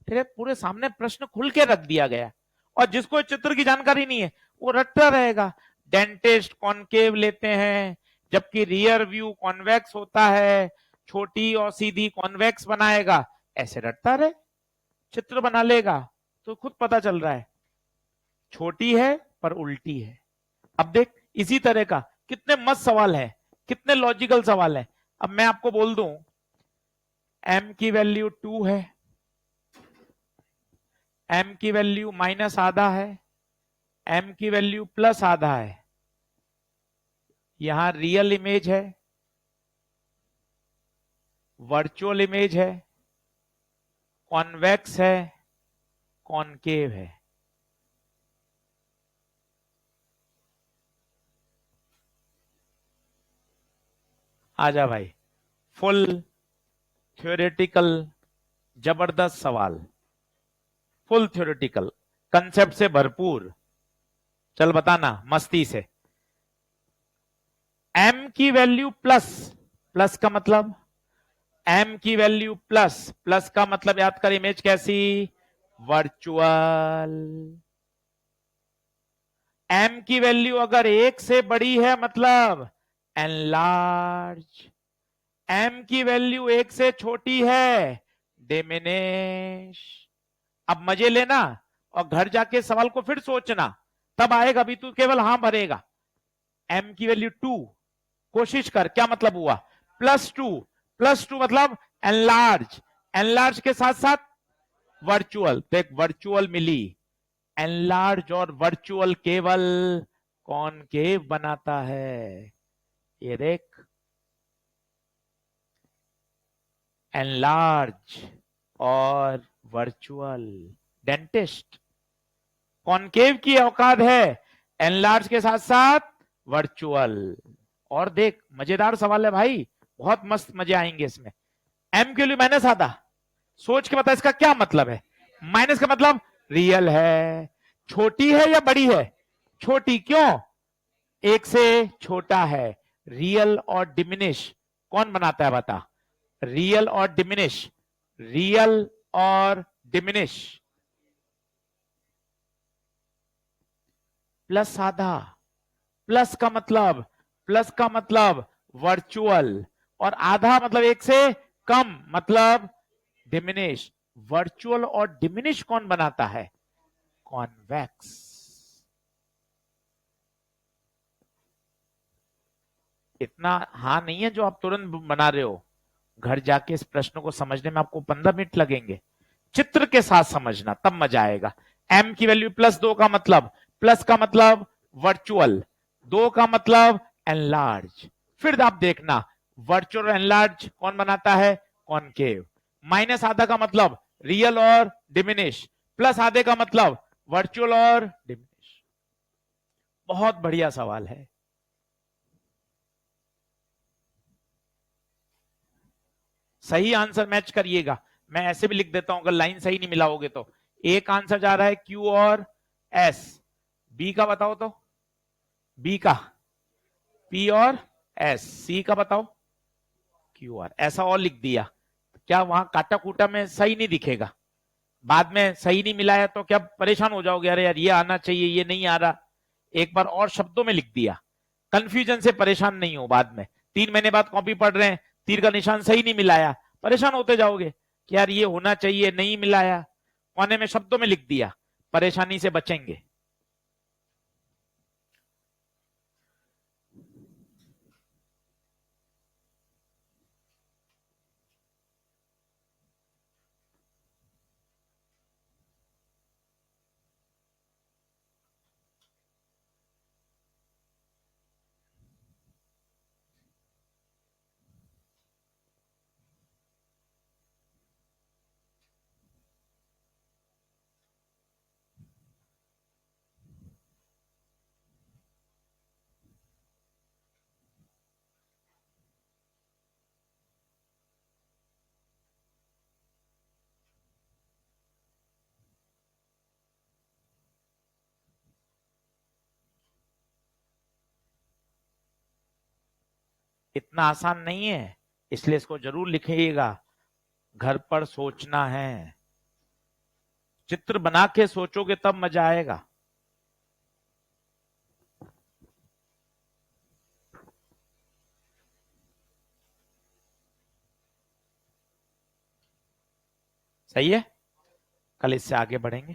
तेरे पूरे सामने प्रश्न खुल के रख दिया गया, और जिसको चित्र की जानकारी नहीं है वो रटता रहेगा। डेंटिस्ट कॉनकेव लेते हैं जबकि रियर व्यू कॉन्वेक्स होता है, छोटी और सीधी कॉन्वेक्स बनाएगा, ऐसे रटता रहे, चित्र बना लेगा तो खुद पता चल रहा है छोटी है पर उल्टी है। अब देख इसी तरह का कितने मस्त सवाल है, कितने लॉजिकल सवाल है। अब मैं आपको बोल दूं m की वैल्यू 2 है, m की वैल्यू माइनस आधा है, m की वैल्यू प्लस आधा है, यहां रियल इमेज है, वर्चुअल इमेज है, कॉन्वेक्स है, कॉनकेव है। आजा भाई, फुल थ्योरेटिकल, जबरदस्त सवाल, फुल थ्योरेटिकल, कंसेप्ट से भरपूर। चल बताना मस्ती से। m की वैल्यू प्लस, प्लस का मतलब m की वैल्यू प्लस, प्लस का मतलब याद कर इमेज कैसी, वर्चुअल। m की वैल्यू अगर एक से बड़ी है मतलब एनलार्ज, m की वैल्यू एक से छोटी है डिमिनिश। अब मजे लेना और घर जाके सवाल को फिर सोचना, तब आएगा, अभी तू केवल हां भरेगा। m की वैल्यू 2, कोशिश कर क्या मतलब हुआ, +2, +2 मतलब एनलार्ज, एनलार्ज के साथ साथ वर्चुअल, तो एक वर्चुअल मिली। एनलार्ज और वर्चुअल केवल कॉनकेव बनाता है, ये देख, एनलार्ज और वर्चुअल। डेंटिस्ट, कॉनकेव की औकात है, एनलार्ज के साथ साथ वर्चुअल। और देख मजेदार सवाल है भाई, बहुत मस्त मजे आएंगे इसमें। एम के लिए माइनस आधा, सोच के बता इसका क्या मतलब है। माइनस का मतलब रियल है, छोटी है या बड़ी है, छोटी, क्यों, एक से छोटा है। रियल और डिमिनिश कौन बनाता है बता, रियल और डिमिनिश, रियल और डिमिनिश, प्लस आधा, प्लस का मतलब, प्लस का मतलब वर्चुअल, और आधा मतलब एक से कम मतलब डिमिनिश। वर्चुअल और डिमिनिश कौन बनाता है, कॉन्वेक्स। इतना हाँ नहीं है जो आप तुरंत बना रहे हो, घर जाके इस प्रश्न को समझने में आपको 15 मिनट लगेंगे, चित्र के साथ समझना तब मजा आएगा। m की वैल्यू +2 का मतलब, प्लस का मतलब वर्चुअल, 2 का मतलब एनलार्ज। फिर आप देखना वर्चुअल और एनलार्ज कौन बनाता है, कॉनकेव। माइनस आधा का मतलब रियल और डिमिनिश, प्लस आधे का मतलब वर्चुअल और डिमिनिश। बहुत बढ़िया सवाल है। सही आंसर मैच करिएगा, मैं ऐसे भी लिख देता हूं अगर लाइन सही नहीं मिलाओगे तो। एक आंसर जा रहा है क्यू और एस, बी का बताओ तो, बी का पी और एस, सी का बताओ क्यू आर, ऐसा और लिख दिया, क्या वहां काटा कूटा में सही नहीं दिखेगा, बाद में सही नहीं मिलाया तो क्या परेशान हो जाओगे, अरे यार ये आना चाहिए ये नहीं आ रहा। एक बार और शब्दों में लिख दिया, कंफ्यूजन से परेशान नहीं हो बाद में, 3 महीने बाद कॉपी पढ़ रहे हैं, तीर का निशान सही नहीं मिलाया, परेशान होते जाओगे कि यार ये होना चाहिए नहीं मिलाया, कोने में शब्दों में लिख दिया, परेशानी से बचेंगे। इतना आसान नहीं है, इसलिए इसको जरूर लिखिएगा, घर पर सोचना है, चित्र बना के सोचोगे तब मजा आएगा। सही है, कल इससे आगे बढ़ेंगे।